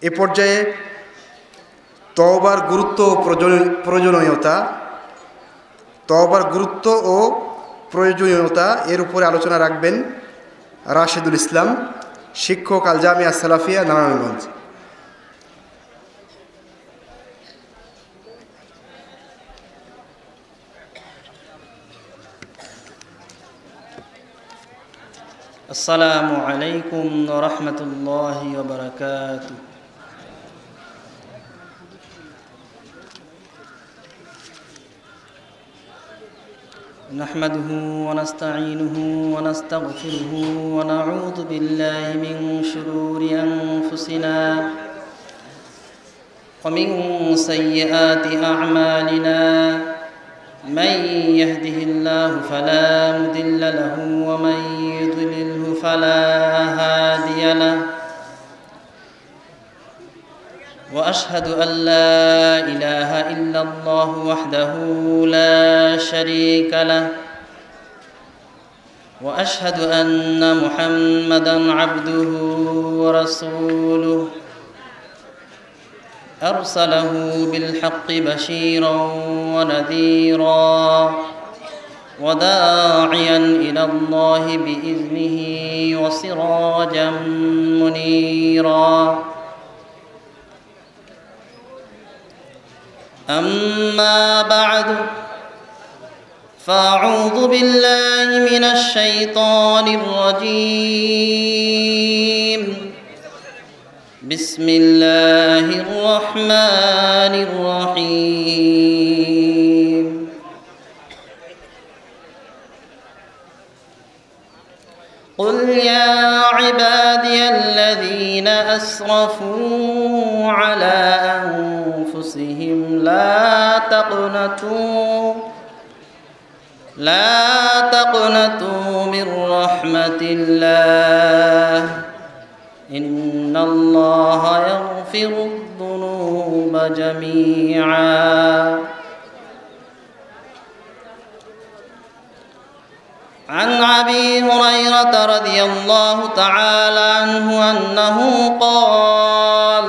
এ পর্যায়ে তওবার গুরুত্ব ও প্রয়োজনীয়তা এর উপরে আলোচনা রাখবেন রাশেদুল ইসলাম, শিক্ষক, আল জামিয়া সালাফিয়া, নারায়ণগঞ্জ। আসসালামু আলাইকুম ওয়া রাহমাতুল্লাহি ওয়া বারাকাতুহু। نحمده ونستعينه ونستغفره ونعوذ بالله من شرور أنفسنا ومن سيئات أعمالنا من يهده الله فلا مضل له ومن يضلله فلا هادي له وأشهد أن لا إله إلا الله وحده لا شريك له وأشهد أن محمدًا عبده ورسوله أرسله بالحق بشيرا ونذيرا وداعيا إلى الله بإذنه وسراجا منيرا. أما بعد فأعوذ بالله من الشيطان الرجيم. بسم الله الرحمن الرحيم. قل يا عبادي الذين أسرفوا على أنفسهم لا تقنطوا من رحمة الله إن الله يغفر الذنوب جميعا. عن أبي هريرة رضي الله تعالى عنه أنه قال: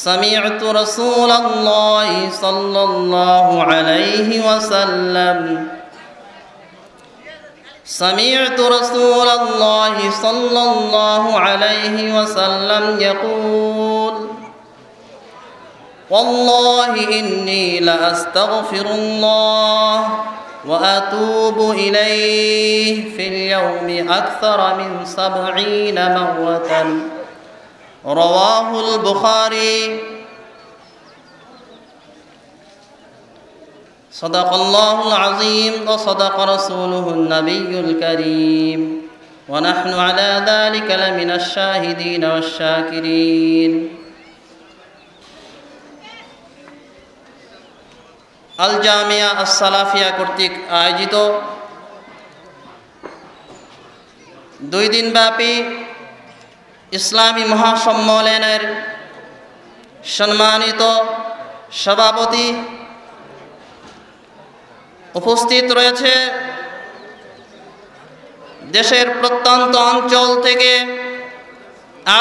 سمعت رسول الله صلى الله عليه وسلم يقول: والله إني لأستغفر الله وأتوب إليه في اليوم أكثر من 70 مرة. رواه البخاري. صدق الله العظيم وصدق رسوله النبي الكريم ونحن على ذلك لمن الشاهدين والشاكرين. আল জামিয়া সালাফিয়া কর্তৃক আয়োজিত 2 দিনব্যাপী ইসলামী মহাসম্মেলনের সম্মানিত সভাপতি, উপস্থিত রয়েছে দেশের প্রত্যন্ত অঞ্চল থেকে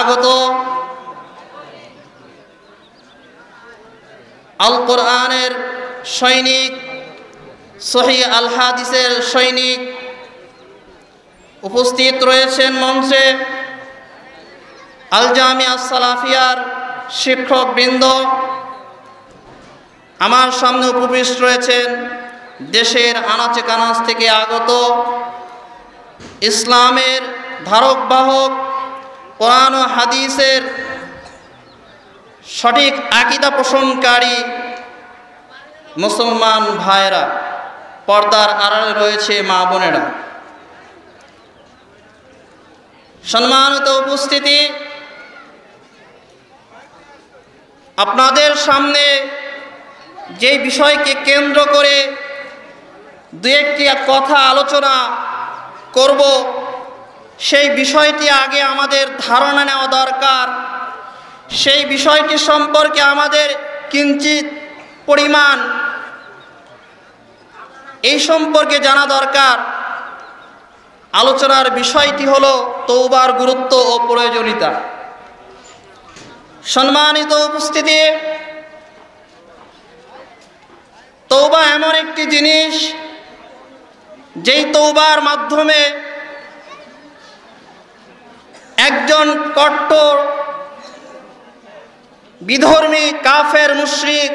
আগত আল কোরআনের সৈনিক, সহিহ আল হাদিসের সৈনিক, উপস্থিত রয়েছেন মঞ্চে আল জামিয়া সালাফিয়ার শিক্ষকবৃন্দ, আমার সামনে উপবিষ্ট রয়েছেন দেশের আনাচে কানাচ থেকে আগত ইসলামের ধারক বাহক, কোরআন ও হাদিসের সঠিক আকীদা পোষণকারী মুসলমান ভাইরা, পর্দার আড়ালে রয়েছে মা বোনেরা, সম্মানিত উপস্থিতি, আপনাদের সামনে যে বিষয়কে কেন্দ্র করে 2-1টি কথা আলোচনা করব, সেই বিষয়টি আগে আমাদের ধারণা নেওয়া দরকার। সেই বিষয়টি সম্পর্কে আমাদের কিঞ্চিত পরিমাণ এই সম্পর্কে জানা দরকার। আলোচনার বিষয়টি হলো তওবার গুরুত্ব ও প্রয়োজনীয়তা। সম্মানিত উপস্থিতি, তওবা এমন একটি জিনিস যেই তওবার মাধ্যমে একজন কট্টর বিধর্মী কাফের মুশরিক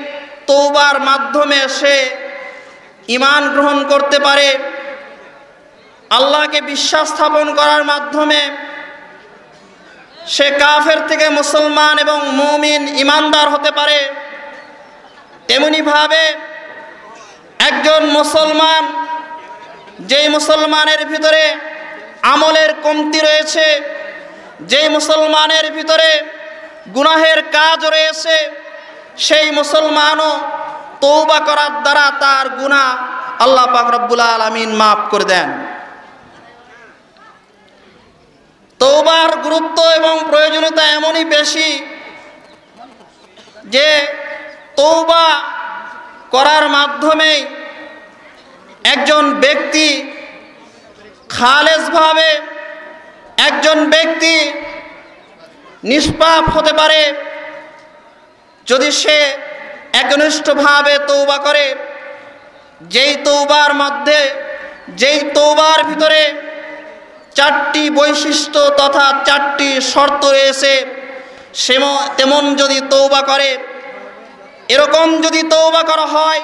তওবার মাধ্যমে সে ঈমান গ্রহণ করতে পারে, আল্লাহকে বিশ্বাস স্থাপন করার মাধ্যমে সে কাফের থেকে মুসলমান এবং মুমিন ঈমানদার হতে পারে। তেমনিভাবে একজন মুসলমান, যেই মুসলমানের ভিতরে আমলের কমতি রয়েছে, যেই মুসলমানের ভিতরে গুনাহের কাজ রয়েছে, সেই মুসলমানও তওবা করার দ্বারা তার গুনাহ আল্লাহ পাক রব্বুল আলামিন মাফ করে দেন। তওবার গুরুত্ব এবং প্রয়োজনীয়তা এমনই বেশি যে তওবা করার মাধ্যমে একজন ব্যক্তি খালেসভাবে, একজন ব্যক্তি নিষ্পাপ হতে পারে যদি সে একনিষ্ঠভাবে তওবা করে। যেই তওবার মধ্যে, যেই তওবার ভিতরে 4টি বৈশিষ্ট্য তথা 4টি শর্ত রয়েছে, তেমন যদি তওবা করে, এরকম যদি তওবা করা হয়,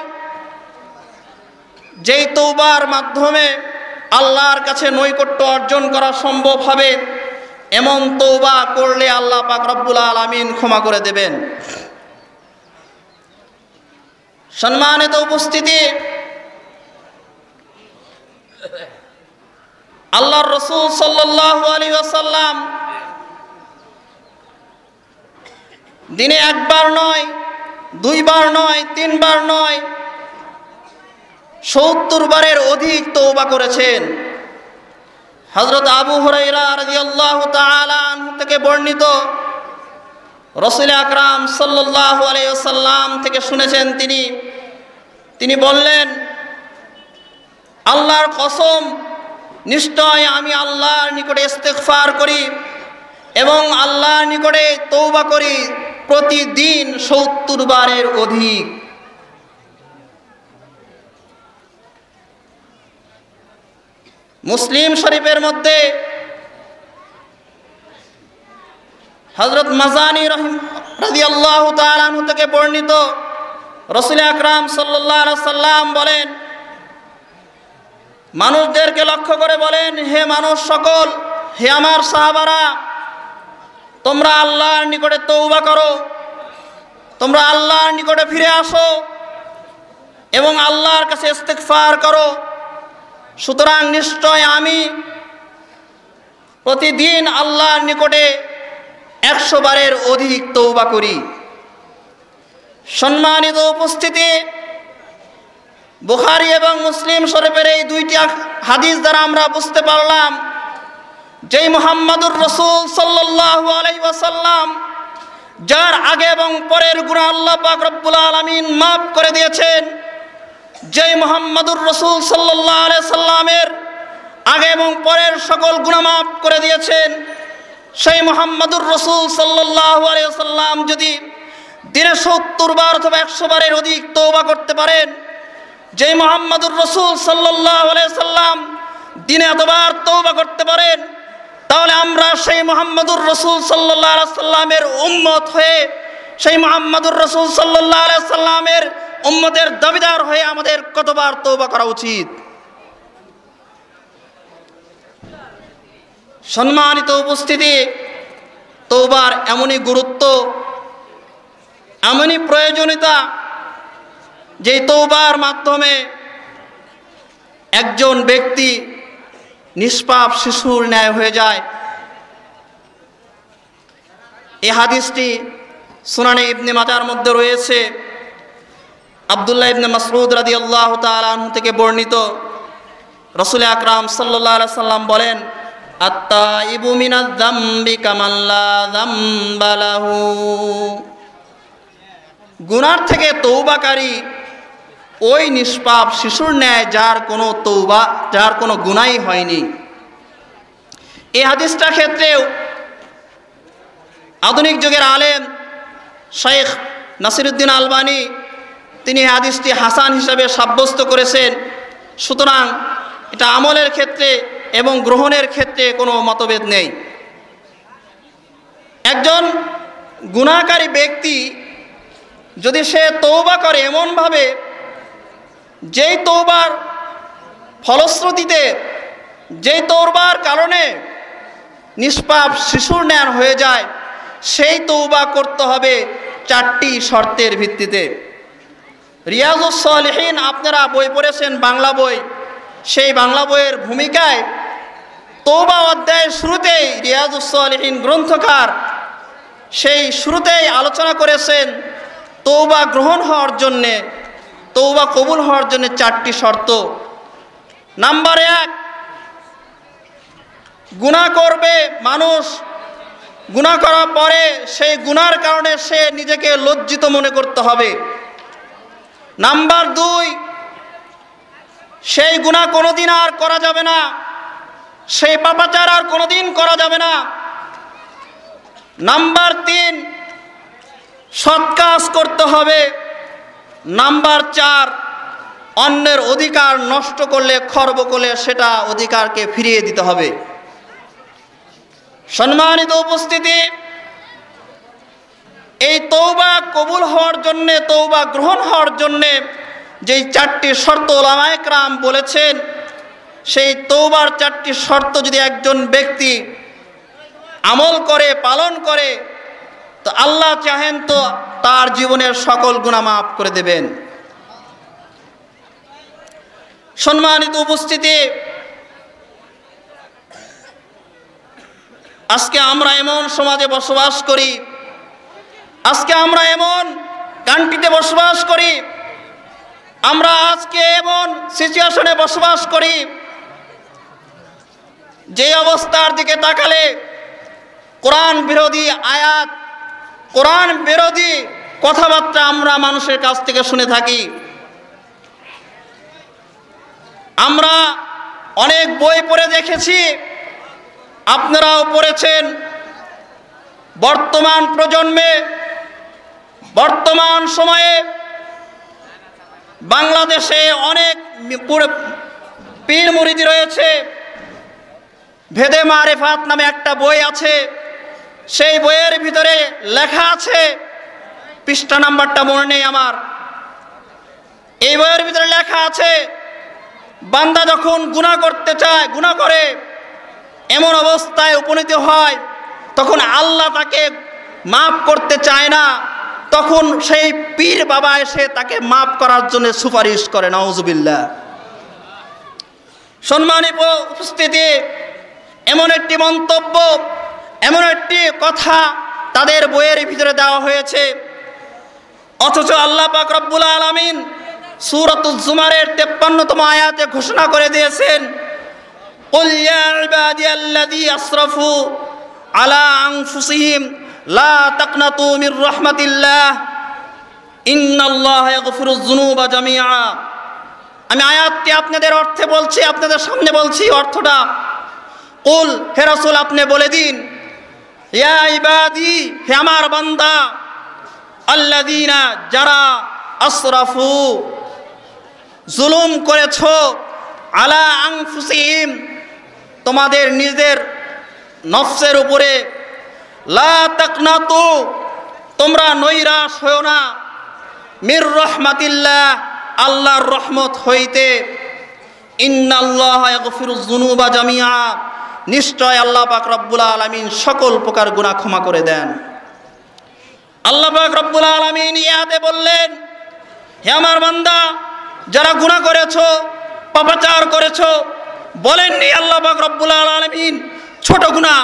যেই তওবার মাধ্যমে আল্লাহর কাছে নৈকট্য অর্জন করা সম্ভব হবে, এমন তওবা করলে আল্লাহ পাক রব্বুল আলামিন ক্ষমা করে দেবেন। সম্মানিত উপস্থিতি, আল্লাহর রাসূল সাল্লাল্লাহু আলাইহি ওয়াসাল্লাম দিনে একবার নয়, দুইবার নয়, তিনবার নয়, 70 বারের অধিক তওবা করেছেন। হযরত আবু হুরায়রা রাদিয়াল্লাহু তাআলা আনহু থেকে বর্ণিত, রাসূল আকরাম সাল্লাল্লাহু আলাইহি ওয়াসাল্লাম থেকে শুনেছেন, তিনি বললেন, আল্লাহর কসম, নিশ্চয় আমি আল্লাহর নিকটে ইস্তিগফার করি এবং আল্লাহর নিকটে তওবা করি প্রতিদিন 70 বারের অধিক। মুসলিম শরীফের মধ্যে হযরত মাজানী রাদিয়াল্লাহু তাআলা আনহু থেকে বর্ণিত, রাসূল আকরাম সাল্লাল্লাহু আলাইহি সাল্লাম বলেন, মানুষদেরকে লক্ষ্য করে বলেন, হে মানুষ সকল, হে আমার সাহাবারা, তোমরা আল্লাহর নিকটে তওবা করো, তোমরা আল্লাহর নিকটে ফিরে আসো এবং আল্লাহর কাছে ইস্তিগফার করো। সুতরাং নিশ্চয় আমি প্রতিদিন আল্লাহর নিকটে 100 বারের অধিক তওবা করি। সম্মানিত উপস্থিতি, বুখারী এবং মুসলিম শরীফের এই 2টি হাদিস দ্বারা আমরা বুঝতে পারলাম যেই মুহাম্মদুর রাসূল সাল্লাল্লাহু আলাইহি ওয়াসাল্লাম, যার আগে এবং পরের গুনাহ আল্লাহ পাক রব্বুল আলামিন মাফ করে দিয়েছেন, যেই মুহাম্মদুর রাসূল সাল্লাল্লাহু আলাইহি সাল্লামের আগে এবং পরের সকল গুনাহ মাফ করে দিয়েছেন, সেই মুহাম্মদুর রাসূল সাল্লাল্লাহু আলাইহি সাল্লাম যদি দিনে 70 বার অথবা 100 বারের অধিক তওবা করতে পারেন, যেই মুহাম্মদুর রাসূল সাল্লাল্লাহু আলাইহি সাল্লাম দিনে এতবার তওবা করতে পারেন, তাহলে আমরা সেই মুহাম্মদুর রাসূল সাল্লাল্লাহু আলাইহি সাল্লামের উম্মত হয়ে, সেই মুহাম্মদুর রাসূল সাল্লাল্লাহু আলাইহি সাল্লামের উম্মতের দাবিদার হয়ে আমাদের কতবার তওবা করা উচিত। সম্মানিত উপস্থিতি, তওবার এমনই গুরুত্ব, এমনই প্রয়োজনীয়তা, যে তওবার মাধ্যমে একজন ব্যক্তি নিষ্পাপ শিশুর ন্যায় হয়ে যায়। এই হাদিসটি সুনানে ইবনে মাজার মধ্যে রয়েছে। আব্দুল্লাহ ইবনে মাসউদ রাদিয়াল্লাহু তাআলা আনহু থেকে বর্ণিত, রাসূল আকরাম সাল্লাল্লাহু আলাইহি সাল্লাম বলেন, আত-তাইবু মিনাজ যামবি কামান লা যামবা লাহু। গুনার থেকে তওবাকারী ওই নিষ্পাপ শিশুর ন্যায় যার কোনো তওবা, যার কোনো গুনাহই হয়নি। এই হাদিসটার ক্ষেত্রেও আধুনিক যুগের আলেম শেখ নাসিরুদ্দিন আলবানী তিনি হাদিসটি হাসান হিসাবে সাব্যস্ত করেছেন। সুতরাং এটা আমলের ক্ষেত্রে এবং গ্রহণের ক্ষেত্রে কোনো মতভেদ নেই। একজন গুনাহকারী ব্যক্তি যদি সে তওবা করে এমনভাবে যেই তওবার ফলশ্রুতিতে, যেই তওবার কারণে নিষ্পাপ শিশুর ন্যায় হয়ে যায়, সেই তওবা করতে হবে 4টি শর্তের ভিত্তিতে। রিয়াজুস সালিহিন আপনারা বই পড়েছেন, বাংলা বই, সেই বাংলা বইয়ের ভূমিকায় তওবা অধ্যায়ের শুরুতেই রিয়াজুস সালিহিন গ্রন্থকার সেই শুরুতেই আলোচনা করেছেন তওবা গ্রহণ হওয়ার জন্যে, তওবা কবুল হওয়ার জন্য 4টি শর্ত। নাম্বার 1, গুনাহ করবে মানুষ, গুনাহ করার পরে সেই গুনার কারণে সে নিজেকে লজ্জিত মনে করতে হবে। নাম্বার 2, সেই গুনাহ কোনোদিন আর করা যাবে না, সেই পাপাচার আর কোনোদিন করা যাবে না। নাম্বার 3, সৎ কাজ করতে হবে। নাম্বার 4, অন্যের অধিকার নষ্ট করলে, খর্ব করলে সেটা অধিকারকে ফিরিয়ে দিতে হবে। সম্মানিত উপস্থিতি, এই তওবা কবুল হওয়ার জন্যে, তওবা গ্রহণ হওয়ার জন্যে যেই 4টি শর্ত উলামায়ে কেরাম বলেছেন, সেই তওবার 4টি শর্ত যদি একজন ব্যক্তি আমল করে, পালন করে, তো আল্লাহ চাহেন তো তার জীবনের সকল গুনাহ মাফ করে দেবেন। সম্মানিত উপস্থিতি, আজকে আমরা এমন সমাজে বসবাস করি, আজকে আমরা এমন কান্ট্রিতে বসবাস করি, আমরা আজকে এমন সিচুয়েশনে বসবাস করি যে অবস্থার দিকে তাকালে কোরআন বিরোধী আয়াত, কোরআন বিরোধী কথাবার্তা আমরা মানুষের কাছ থেকে শুনে থাকি। আমরা অনেক বই পড়ে দেখেছি, আপনারাও পড়েছেন। বর্তমান প্রজন্মে, বর্তমান সময়ে বাংলাদেশে অনেক পীর মুরিদি রয়েছে। ভেদে মারিফাত নামে একটা বই আছে, সেই বইয়ের ভিতরে লেখা আছে, পৃষ্ঠা নাম্বারটা মনে নেই আমার, এই বইয়ের ভিতরে লেখা আছে বান্দা যখন গুনাহ করতে চায়, গুনাহ করে এমন অবস্থায় উপনীত হয়, তখন আল্লাহ তাকে মাফ করতে চায় না, তখন সেই পীর বাবা এসে তাকে মাফ করার জন্য সুপারিশ করে। নাউজুবিল্লাহ। সম্মানিত উপস্থিতি, এমন একটি মন্তব্য, এমন একটি কথা তাদের বইয়ের ভিতরে দেওয়া হয়েছে, অথচ আল্লাহ পাক রব্বুল আলামিন সূরাতুজ জুমারের 53তম আয়াতে ঘোষণা করে দিয়েছেন, কুল ইয়া ইবাদিয়াল্লাযী আসরাফু আলা আনফুসিহিম লা তাকনাতু মির রাহমাতিল্লাহ ইন্নাল্লাহা ইয়াগফিরুয যুনুবা জামিআ। আমি আয়াতটি আপনাদের অর্থে বলছি, আপনাদের সামনে বলছি অর্থটা। কুল, হে রাসূল আপনি বলে দিন, ইয়া ইবাদি, হে আমার বান্দা, আল্লাযীনা, যারা, আসরাফু, জুলুম করেছো, আলা আনফুসিহিম, তোমাদের নিজের নফসের উপরে, লা তাকনাতু, তোমরা নৈরাশ হও না, মির রাহমাতিল্লাহ, আল্লাহর রহমত হইতে, ইন্নাল্লাহা ইয়াগফিরুয যুনুবা জামিআ, নিশ্চয় আল্লাহ পাক রব্বুল আলামিন সকল প্রকার গুনাহ ক্ষমা করে দেন। আল্লাহ পাক রব্বুল আলামিন ইয়াতে বললেন, হে আমার বান্দা, যারা গুনাহ করেছো, পাপাচার করেছো, বলেননি আল্লাহ পাক রব্বুল আলামিন ছোট গুনাহ,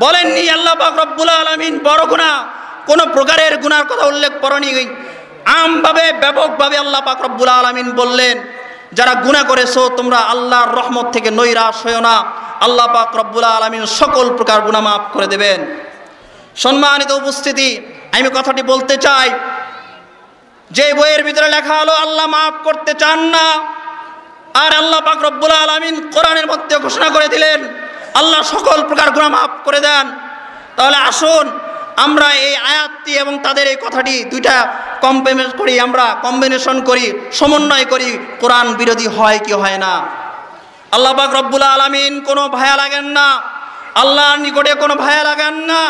বলেননি আল্লাহ পাক রব্বুল আলামিন বড় গুনাহ, কোন প্রকারের গুনার কথা উল্লেখ করেনি। আমভাবে, ব্যাপকভাবে আল্লাহ পাক রব্বুল আলামিন বললেন, যারা গুনাহ করেছো তোমরা আল্লাহর রহমত থেকে নৈরাশ হও না, আল্লাহ পাক রব্বুল আলামিন সকল প্রকার গুনাহ মাফ করে দেবেন। সম্মানিত উপস্থিতি, আমি কথাটি বলতে চাই, যে বইয়ের ভিতরে লেখা হলো আল্লাহ মাফ করতে চান না, আর আল্লাহ পাক রব্বুল আলামিন কোরআনের মধ্যে ঘোষণা করে দিলেন আল্লাহ সকল প্রকার গুনাহ মাফ করে দেন, তাহলে আসুন আমরা এই আয়াতটি এবং তাদের এই কথাটি দুইটা কম্বিনেশন করি, সমন্বয় করি, কোরআন বিরোধী হয় কি হয় না? আল্লাহ পাক রব্বুল আলামিন কোনো ভায়া লাগেন না, আল্লাহর নিকটে কোনো ভায়া লাগেন না।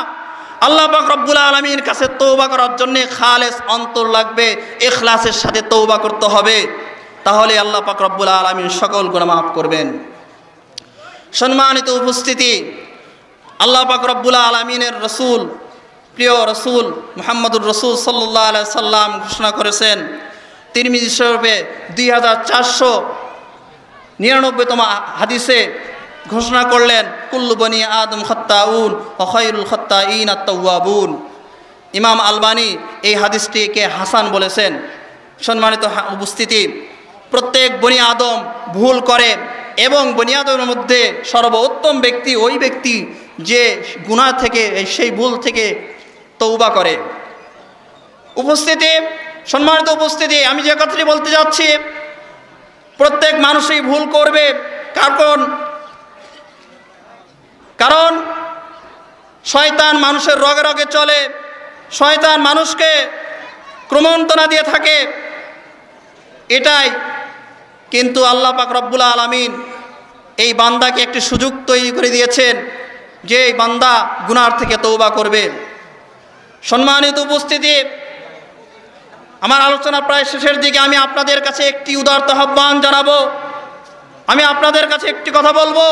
আল্লাহ পাক রব্বুল আলামিনের কাছে তওবা করার জন্য খালেস অন্তর লাগবে, ইখলাসের সাথে তওবা করতে হবে, তাহলে আল্লাহ পাক রব্বুল আলামিন সকল গুনাহ মাফ করবেন। সম্মানিত উপস্থিতি, আল্লাহ পাক রব্বুল আলামিনের রসুল, প্রিয় রসুল মুহাম্মদুর রসুল সাল্লাল্লাহু আলাইহি সাল্লাম ঘোষণা করেছেন, তিরমিজি শরীফে 2499তম হাদিসে ঘোষণা করলেন, কুল্লু বনি আদম খাত্তাউন ওয়া খায়রুল খাত্তাইন আত-তাওয়াবুন। ইমাম আলবানী এই হাদিসটিকে হাসান বলেছেন। সম্মানিত উপস্থিতি, প্রত্যেক বনি আদম ভুল করে এবং বনি আদমের মধ্যে সর্বোত্তম ব্যক্তি ওই ব্যক্তি যে গুনাহ থেকে, সেই ভুল থেকে তওবা করে। উপস্থিতি, সম্মানিত উপস্থিতি, আমি যে কথাটি বলতে যাচ্ছি, প্রত্যেক মানুষই ভুল করবে। কারণ শয়তান মানুষের রগে রগে চলে, শয়তান মানুষকে ক্রমন্তনা দিয়ে থাকে, এটাই। কিন্তু আল্লাহ পাক রব্বুল আলামিন এই বান্দাকে একটি সুযোগ তৈরি করে দিয়েছেন যে এই বান্দা গুনার থেকে তওবা করবে। সম্মানিত উপস্থিতি, আমার আলোচনা প্রায় শেষের দিকে। আমি আপনাদের কাছে একটি উদারত আহ্বান জানাবো, আমি আপনাদের কাছে একটি কথা বলবো,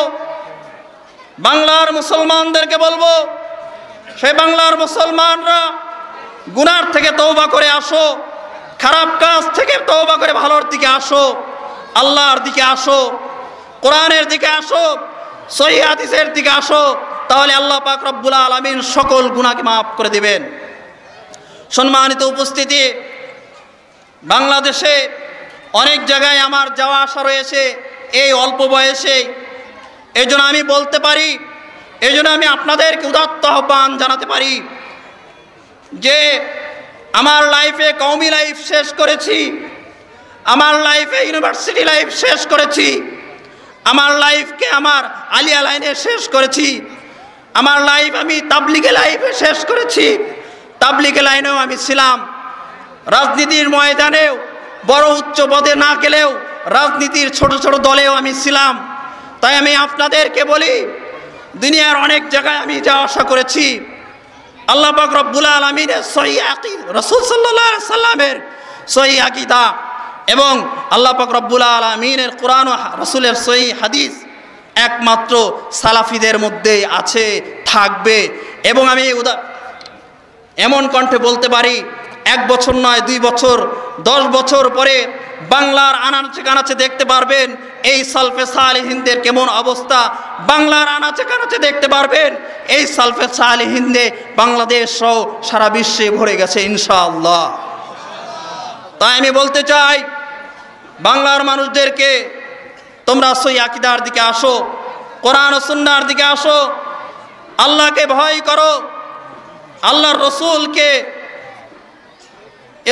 বাংলার মুসলমানদেরকে বলবো, সেই বাংলার মুসলমানরা গুনার থেকে তওবা করে আসো, খারাপ কাজ থেকে তওবা করে ভালোর দিকে আসো, আল্লাহর দিকে আসো, কোরআনের দিকে আসো, সহিহ হাদিসের দিকে আসো, তাহলে আল্লাহ পাক রব্বুল আলামিন সকল গুনাহকে মাফ করে দিবেন। সম্মানিত উপস্থিতি, বাংলাদেশে অনেক জায়গায় আমার যাওয়া আসা রয়েছে এই অল্প বয়সে। এই জন্য আমি বলতে পারি, এই জন্য আমি আপনাদেরকে উদাত্ত আহ্বান জানাতে পারি যে আমার লাইফে কওমি লাইফ শেষ করেছি, আমার লাইফে ইউনিভার্সিটি লাইফ শেষ করেছি, আমার লাইফকে আমার আলিয়া লাইনে শেষ করেছি, আমার লাইফ আমি তাবলিগে লাইফে শেষ করেছি, তাবলিগে লাইনেও আমি ছিলাম, রাজনীতির ময়দানেও বড় উচ্চ পদে না গেলেও রাজনীতির ছোট ছোট দলেও আমি ছিলাম। তাই আমি আপনাদেরকে বলি, দুনিয়ার অনেক জায়গায় আমি যাওয়া আসা করেছি। আল্লাহ পাক রব্বুল আলামিনের সহিহ আকীদা, রাসূল সাল্লাল্লাহু আলাইহি সাল্লামের সহিহ আকীদা এবং আল্লাহ পাক রব্বুল আলামিনের কোরআন ও রাসূলের সহিহ হাদিস একমাত্র সালাফিদের মধ্যেই আছে, থাকবে। এবং আমি এমন কণ্ঠে বলতে পারি, 1 বছর নয়, 2 বছর, 10 বছর পরে বাংলার আনাচে কানাচে দেখতে পারবেন এই সালফে সালেহিনদের কেমন অবস্থা। বাংলার আনাচে কানাচে দেখতে পারবেন এই সালফে সালেহিনদে বাংলাদেশ সহ সারা বিশ্বে ভরে গেছে ইনশাআল্লাহ। তাই আমি বলতে চাই, বাংলার মানুষদেরকে, তোমরা সহিহ আকীদার দিকে আসো, কোরআন ও সুন্নাহর দিকে আসো, আল্লাহকে ভয় করো, আল্লাহর রসুলকে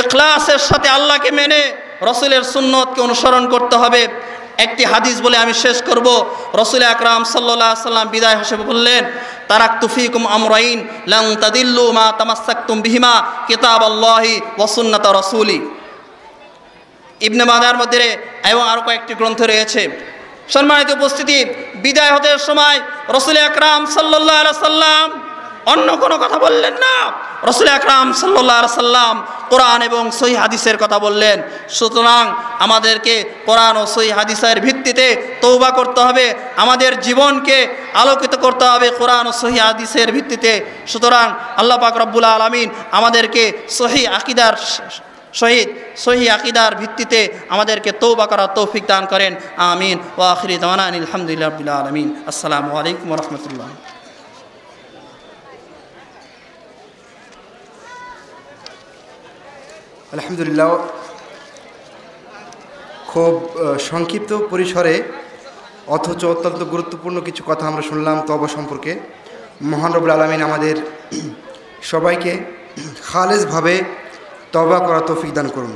ইখলাসের সাথে আল্লাহকে মেনে রসুলের সুন্নতকে অনুসরণ করতে হবে। একটি হাদিস বলে আমি শেষ করব। রসুল আকরাম সাল্লাল্লাহু আলাইহি সাল্লাম বিদায় হিসেবে বললেন, তারাকতু ফীকুম আমরাইন লান তাদিল্লু মা তামাসসাকতুম বিহিমা কিতাবাল্লাহি ওয়া সুন্নাত রাসূলি। ইবনে মাজার মধ্যে এবং আরও কয়েকটি গ্রন্থ রয়েছে। সম্মানিত উপস্থিতি, বিদায় হতে সময় রসুল আকরাম সাল্লাল্লাহু আলাইহি সাল্লাম অন্য কোনো কথা বললেন না। রসুল আকরাম সাল্লাল্লাহু আলাইহি সাল্লাম কোরআন এবং সহিহ হাদিসের কথা বললেন। সুতরাং আমাদেরকে কোরআন ও সহিহ হাদিসের ভিত্তিতে তওবা করতে হবে, আমাদের জীবনকে আলোকিত করতে হবে কোরআন ও সহিহ হাদিসের ভিত্তিতে। সুতরাং আল্লাহ পাক রব্বুল আলামিন আমাদেরকে সহিহ আকীদার ভিত্তিতে আমাদেরকে তওবা করার তৌফিক দান করেন। আমিন। ওয়া আখিরি দাওয়ানা আলহামদুলিল্লাহি রাব্বিল আলামিন। আসসালামু আলাইকুম ওয়া রাহমাতুল্লাহ। আলহামদুলিল্লাহ, খুব সংক্ষিপ্ত পরিসরে অথচ অত্যন্ত গুরুত্বপূর্ণ কিছু কথা আমরা শুনলাম তওবা সম্পর্কে। মহান রব্বুল আলামিন আমাদের সবাইকে খালেসভাবে তওবা করার তৌফিক দান করুন।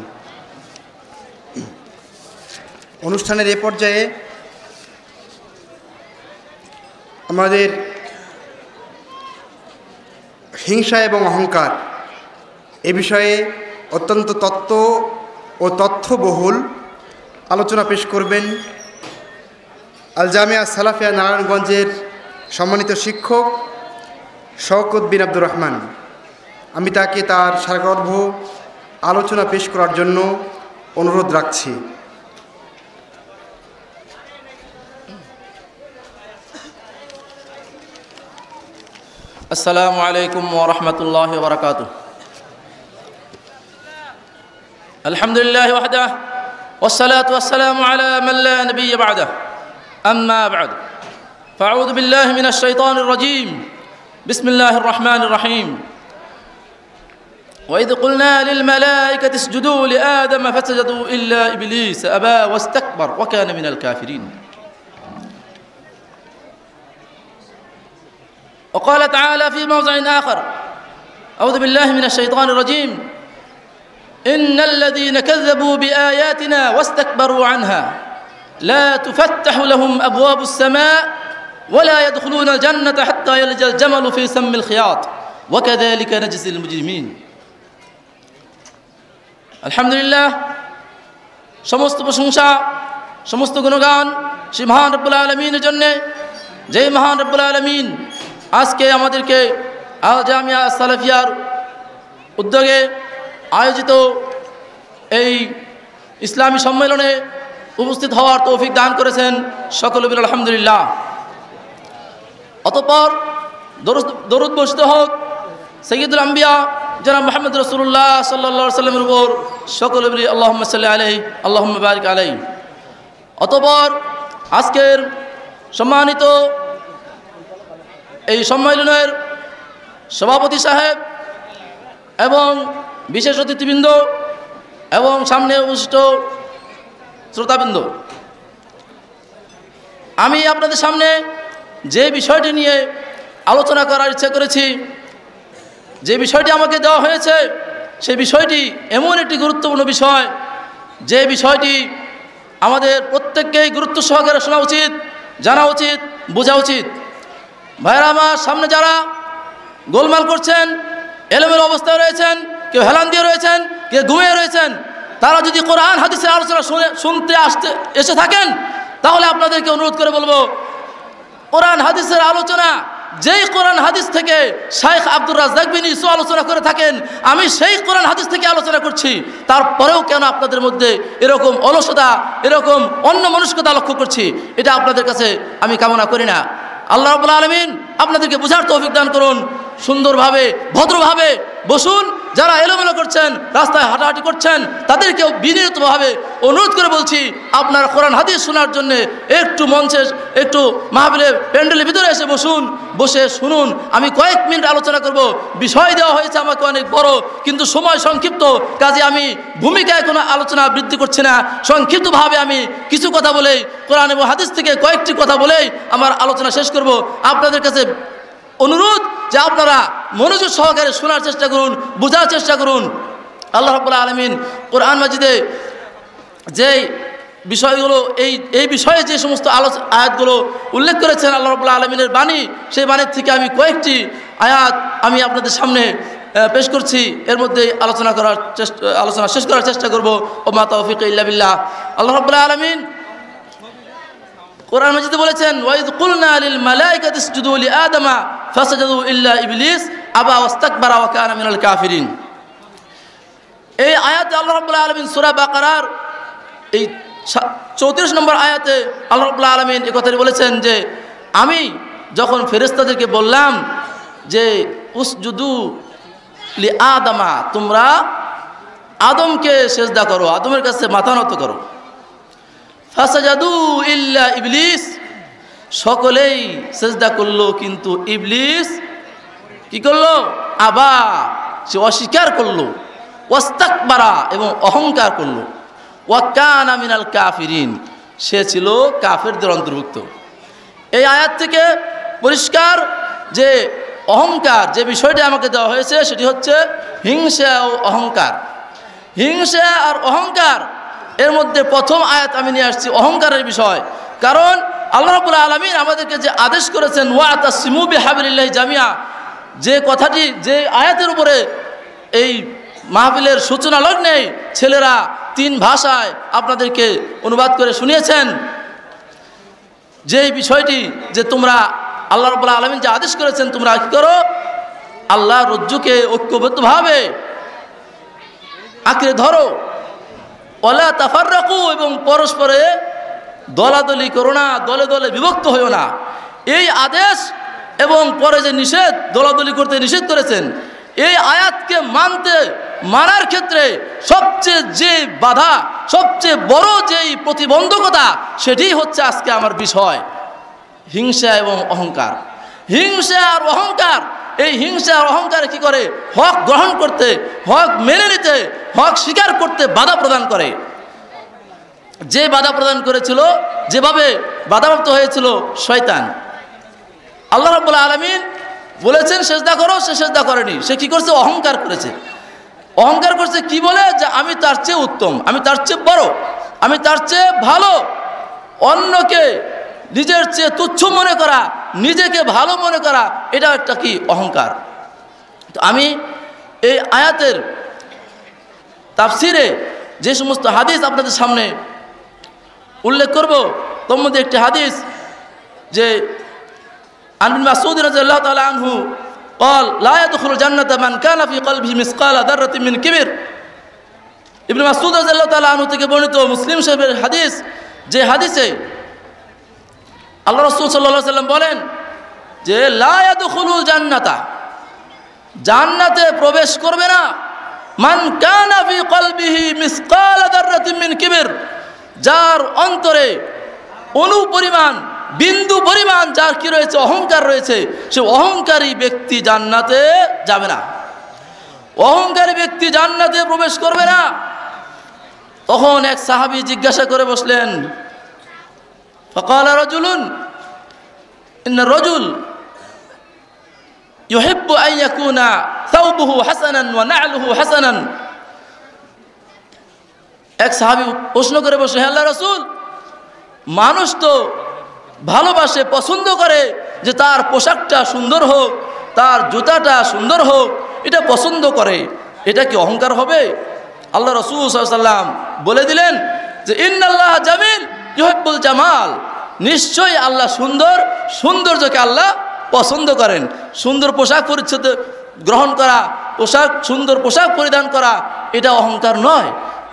অনুষ্ঠানের এ পর্যায়ে আমাদের হিংসা এবং অহংকার এ বিষয়ে অত্যন্ত তথ্যবহুল আলোচনা পেশ করবেন আল জামিয়া সালাফিয়া নারায়ণগঞ্জের সম্মানিত শিক্ষক শওকত বিন আব্দুর রহমান। আমি তাকে তার সারগর্ভ আলোচনা পেশ করার জন্য অনুরোধ রাখছি। السلام عليكم ورحمة الله وبركاته. الحمد لله وحده والصلاة والسلام على من لا نبي بعده. أما بعد فأعوذ بالله من الشيطان الرجيم. بسم الله الرحمن الرحيم. وإذ قلنا للملائكة اسجدوا لآدم فسجدوا إلا إبليس أبى واستكبر وكان من الكافرين. وقال تعالى في موضع آخر أعوذ بالله من الشيطان الرجيم إن الذين كذبوا بآياتنا واستكبروا عنها لا تفتح لهم أبواب السماء ولا يدخلون الجنة حتى يلج الجمل في سم الخياط وكذلك نجزي المجرمين. الحمد لله সমস্ত প্রশংসা সমস্ত গুণগান সেই মহান রব্বুল আলামিনের জন্য, যে মহান রব্বুল আলামিন আজকে আমাদেরকে আল জামিয়া সালাফিয়ার উদ্যোগে আয়োজিত এই ইসলামী সম্মেলনে উপস্থিত হওয়ার তৌফিক দান করেছেন। সকলে বলি আলহামদুলিল্লাহ। অতঃপর দরুদ বর্ষিত হোক সাইয়্যিদুল আম্বিয়া জনাব মুহাম্মদ রাসূলুল্লাহ সাল্লাল্লাহু আলাইহি ওয়াসাল্লামের উপর। সকলে বলি আল্লাহুম্মা সাল্লি আলাইহি আল্লাহুম্মা বারিক আলাইহি। অতঃপর আজকের সম্মানিত এই সম্মেলনের সভাপতি সাহেব এবং বিশেষ অতিথিবৃন্দ এবং সামনে উপস্থিত শ্রোতাবৃন্দ, আমি আপনাদের সামনে যে বিষয়টি নিয়ে আলোচনা করার ইচ্ছা করেছি, যে বিষয়টি আমাকে দেওয়া হয়েছে, সেই বিষয়টি এমন একটি গুরুত্বপূর্ণ বিষয়, যে বিষয়টি আমাদের প্রত্যেককেই গুরুত্ব সহকারে শোনা উচিত, জানা উচিত, বোঝা উচিত। ভাইরা আমার, সামনে যারা গোলমাল করছেন, এলোমেলো অবস্থায় রয়েছেন, কেউ হেলান দিয়ে রয়েছেন, কেউ ঘুমিয়ে রয়েছেন, তারা যদি কোরআন হাদিসের আলোচনা শুনতে এসে থাকেন, তাহলে আপনাদেরকে অনুরোধ করে বলবো, কোরআন হাদিসের আলোচনা যেই কোরআন হাদিস থেকে শাইখ আব্দুর রাজ্জাক বিন ইউসুফ আলোচনা করে থাকেন, আমি সেই কোরআন হাদিস থেকে আলোচনা করছি, তারপরেও কেন আপনাদের মধ্যে এরকম অলসতা, এরকম অন্যমনস্কতা লক্ষ্য করছি, এটা আপনাদের কাছে আমি কামনা করি না। আল্লাহ রাব্বুল আলামিন আপনাদেরকে বুঝার তৌফিক দান করুন। সুন্দরভাবে ভদ্রভাবে বসুন। যারা এলোমেলো করছেন, রাস্তায় হাঁটাহাঁটি করছেন, তাদেরকেও বিনীতভাবে অনুরোধ করে বলছি, আপনারা কোরআন হাদিস শোনার জন্য একটু মঞ্চে, একটু মাহফিলের প্যান্ডেলের ভিতরে এসে বসুন, বসে শুনুন। আমি কয়েক মিনিট আলোচনা করব। বিষয় দেওয়া হয়েছে আমাকে অনেক বড়, কিন্তু সময় সংক্ষিপ্ত, কাজে আমি ভূমিকায় কোনো আলোচনা বৃদ্ধি করছি না। সংক্ষিপ্তভাবে আমি কিছু কথা বলেই, কোরআন এবং হাদিস থেকে কয়েকটি কথা বলেই আমার আলোচনা শেষ করব। আপনাদের কাছে অনুরোধ যে আপনারা মনোযোগ সহকারে শোনার চেষ্টা করুন, বোঝার চেষ্টা করুন। আল্লাহ রাব্বুল আলামিন কোরআন মাজিদে যে বিষয়গুলো, এই বিষয়ে যে সমস্ত আয়াতগুলো উল্লেখ করেছেন আল্লাহ রাব্বুল আলামিনের বাণী, সেই বাণীর থেকে আমি কয়েকটি আয়াত আমি আপনাদের সামনে পেশ করছি। এর মধ্যে আলোচনা শেষ করার চেষ্টা করব। ওমা তাওফীক ইল্লা বিল্লাহ। আল্লাহ রাব্বুল আলামিন কোরআন মাজিদে বলেছেন, ওয়াইদ কুলনা লিল মালাইকাতি ইসজুদু লিআদামা ফাসাজাদু ইল্লা ইবলিস আবা ওয়াস্তাকবারা ওয়া কানা মিনাল কাফিরিন। এই আয়াতে আল্লাহ রাব্বুল আলামিন সূরা বাকারার এই 34 নম্বর আয়াতে আল্লাহ রাব্বুল আলামিন এই কথাটি বলেছেন যে, আমি যখন ফেরেশতাদেরকে বললাম যে উসজুদু লিআদামা, তোমরা আদমকে সিজদা করো, আদমের কাছে মাথা নত করো, ফাসাজাদু ইল্লা ইবলিস, সকলেই সিজদা করলো, কিন্তু ইবলিস কি করলো? আবা, সে অস্বীকার করলো, ওয়াস্তাকবারা, এবং অহংকার করলো, ওয়া কানা মিনাল কাফিরিন, সে ছিল কাফেরদের অন্তর্ভুক্ত। এই আয়াত থেকে পরিষ্কার যে অহংকার, যে বিষয়টি আমাকে দেওয়া হয়েছে, সেটি হচ্ছে হিংসা ও অহংকার। হিংসা আর অহংকার, এর মধ্যে প্রথম আয়াত আমি নিয়ে আসছি অহংকারের বিষয়। কারণ আল্লাহ রাব্বুল আলামিন আমাদেরকে যে আদেশ করেছেন, ওয়াতাসিমু বিহাবলিল্লাহি জামিয়া, যে কথাটি, যে আয়াতের উপরে এই মাহফিলের সূচনা লগ্নে ছেলেরা 3 ভাষায় আপনাদেরকে অনুবাদ করে শুনিয়েছেন, যে বিষয়টি যে তোমরা আল্লাহ রাব্বুল আলামিন যে আদেশ করেছেন তোমরা কি করো, আল্লাহ রজ্জুকে ঐক্যবদ্ধভাবে আঁকড়ে ধরো, ওয়ালা তাফাররাকু, এবং পরস্পরে দলাদলি করো না, দলে দলে বিভক্ত হইও না। এই আদেশ এবং পরে যে নিষেধ, দলাদলি করতে নিষেধ করেছেন, এই আয়াতকে মানার ক্ষেত্রে সবচেয়ে যে বাধা, সবচেয়ে বড় যেই প্রতিবন্ধকতা, সেটি হচ্ছে আজকে আমার বিষয়, হিংসা এবং অহংকার। হিংসা আর অহংকার, এই হিংসা আর অহংকার কি করে, হক গ্রহণ করতে, হক মেনে নিতে, হক স্বীকার করতে বাধা প্রদান করে। যে বাধা প্রদান করেছিল, যেভাবে বাধাপ্রাপ্ত হয়েছিল শয়তান। আল্লাহ রাব্বুল আলামিন বলেছেন সেজদা করো, সে সেজদা করেনি। সে কি করছে, অহংকার করেছে। অহংকার করছে কি বলে, যে আমি তার চেয়ে উত্তম, আমি তার চেয়ে বড়, আমি তার চেয়ে ভালো। অন্যকে নিজের চেয়ে তুচ্ছ মনে করা, নিজেকে ভালো মনে করা, এটা একটা কি, অহংকার। তো আমি এই আয়াতের তাফসিরে যে সমস্ত হাদিস আপনাদের সামনে উল্লেখ করব, তোর মধ্যে একটি হাদিস, যে عن ابن مسعود رضي الله تعالى عنه قال لا يدخل الجنة من كان في قلبه مثقال ذرة من كبر। ইবনে মাসউদ রাদিয়াল্লাহু তাআলা আনহু থেকে বর্ণিত মুসলিম শরীফের হাদিস, যে হাদিসে আল্লাহ রাসূল সাল্লাল্লাহু আলাইহি ওয়াসাল্লাম বলেন যে লা ইয়াদখুলুল জান্নাতা, জান্নাতে প্রবেশ করবে না, মান কানা ফি কলবিহি মিসকাল যাররাতিন মিন কিবর, যার অন্তরে অনুপরিমাণ, বিন্দু পরিমাণ যার কি রয়েছে, অহংকার রয়েছে, সে অহংকারী ব্যক্তি জান্নাতে যাবে না, অহংকারী ব্যক্তি জান্নাতে প্রবেশ করবে না। তখন এক সাহাবী জিজ্ঞাসা করে বসলেন, ফাকালা রাজুলুন ইন্না রাজুল ইউহিব্বু আন ইয়াকুনা সাওবুহু হাসানান ওয়া না'লুহু হাসানান। এক সাহাবী প্রশ্ন করে বসে, হে আল্লাহর রাসূল, মানুষ তো ভালোবাসে, পছন্দ করে যে তার পোশাকটা সুন্দর হোক, তার জুতাটা সুন্দর হোক, এটা পছন্দ করে, এটা কি অহংকার হবে? আল্লাহ রাসূল সাল্লাল্লাহু আলাইহি ওয়াসাল্লাম বলে দিলেন যে ইন্নাল্লাহ জামিল ইউহিব্বুল জামাল, নিশ্চয়ই আল্লাহ সুন্দর, সৌন্দর্যকে আল্লাহ পছন্দ করেন। সুন্দর পোশাক পরিচ্ছদ গ্রহণ করা, সুন্দর পোশাক পরিধান করা, এটা অহংকার নয়।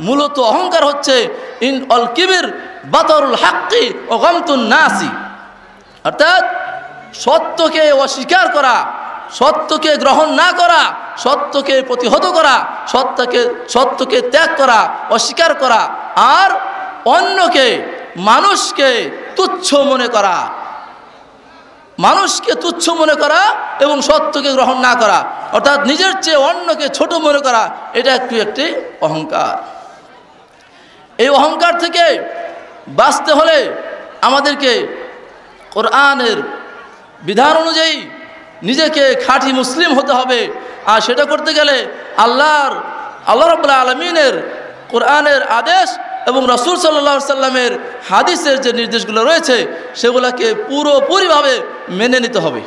মূলত অহংকার হচ্ছে ইন অল কিবির বাতরুল হাক্কি ও গামতুন নাসি, অর্থাৎ সত্যকে অস্বীকার করা, সত্যকে গ্রহণ না করা, সত্যকে প্রতিহত করা, সত্যকে ত্যাগ করা, অস্বীকার করা, আর অন্যকে, মানুষকে তুচ্ছ মনে করা, মানুষকে তুচ্ছ মনে করা এবং সত্যকে গ্রহণ না করা, অর্থাৎ নিজের চেয়ে অন্যকে ছোট মনে করা, এটা একটি অহংকার। এই অহংকার থেকে বাঁচতে হলে আমাদেরকে কোরআনের বিধান অনুযায়ী নিজেকে খাঁটি মুসলিম হতে হবে। আর সেটা করতে গেলে আল্লাহ রাব্বুল আলামিনের কোরআনের আদেশ এবং রাসূল সাল্লাল্লাহু আলাইহি সাল্লামের হাদিসের যে নির্দেশগুলো রয়েছে সেগুলোকে পুরোপুরিভাবে মেনে নিতে হবে।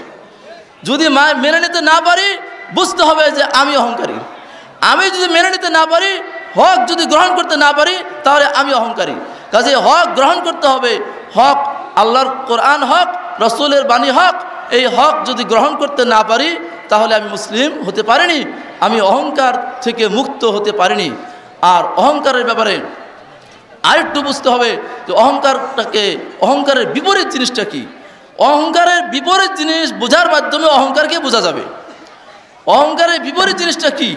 যদি মেনে নিতে না পারি, বুঝতে হবে যে আমি অহংকারী। আমি যদি মেনে নিতে না পারি, হক যদি গ্রহণ করতে না পারি, তাহলে আমি অহংকারী। কাজে হক গ্রহণ করতে হবে। হক, আল্লাহর কোরআন হক, রাসূলের বাণী হক, এই হক যদি গ্রহণ করতে না পারি, তাহলে আমি মুসলিম হতে পারিনি, আমি অহংকার থেকে মুক্ত হতে পারিনি। আর অহংকারের ব্যাপারে আরেকটু বুঝতে হবে যে অহংকারের বিপরীত জিনিসটা কি। অহংকারের বিপরীত জিনিস বোঝার মাধ্যমে অহংকারকে বোঝা যাবে। অহংকারের বিপরীত জিনিসটা কি?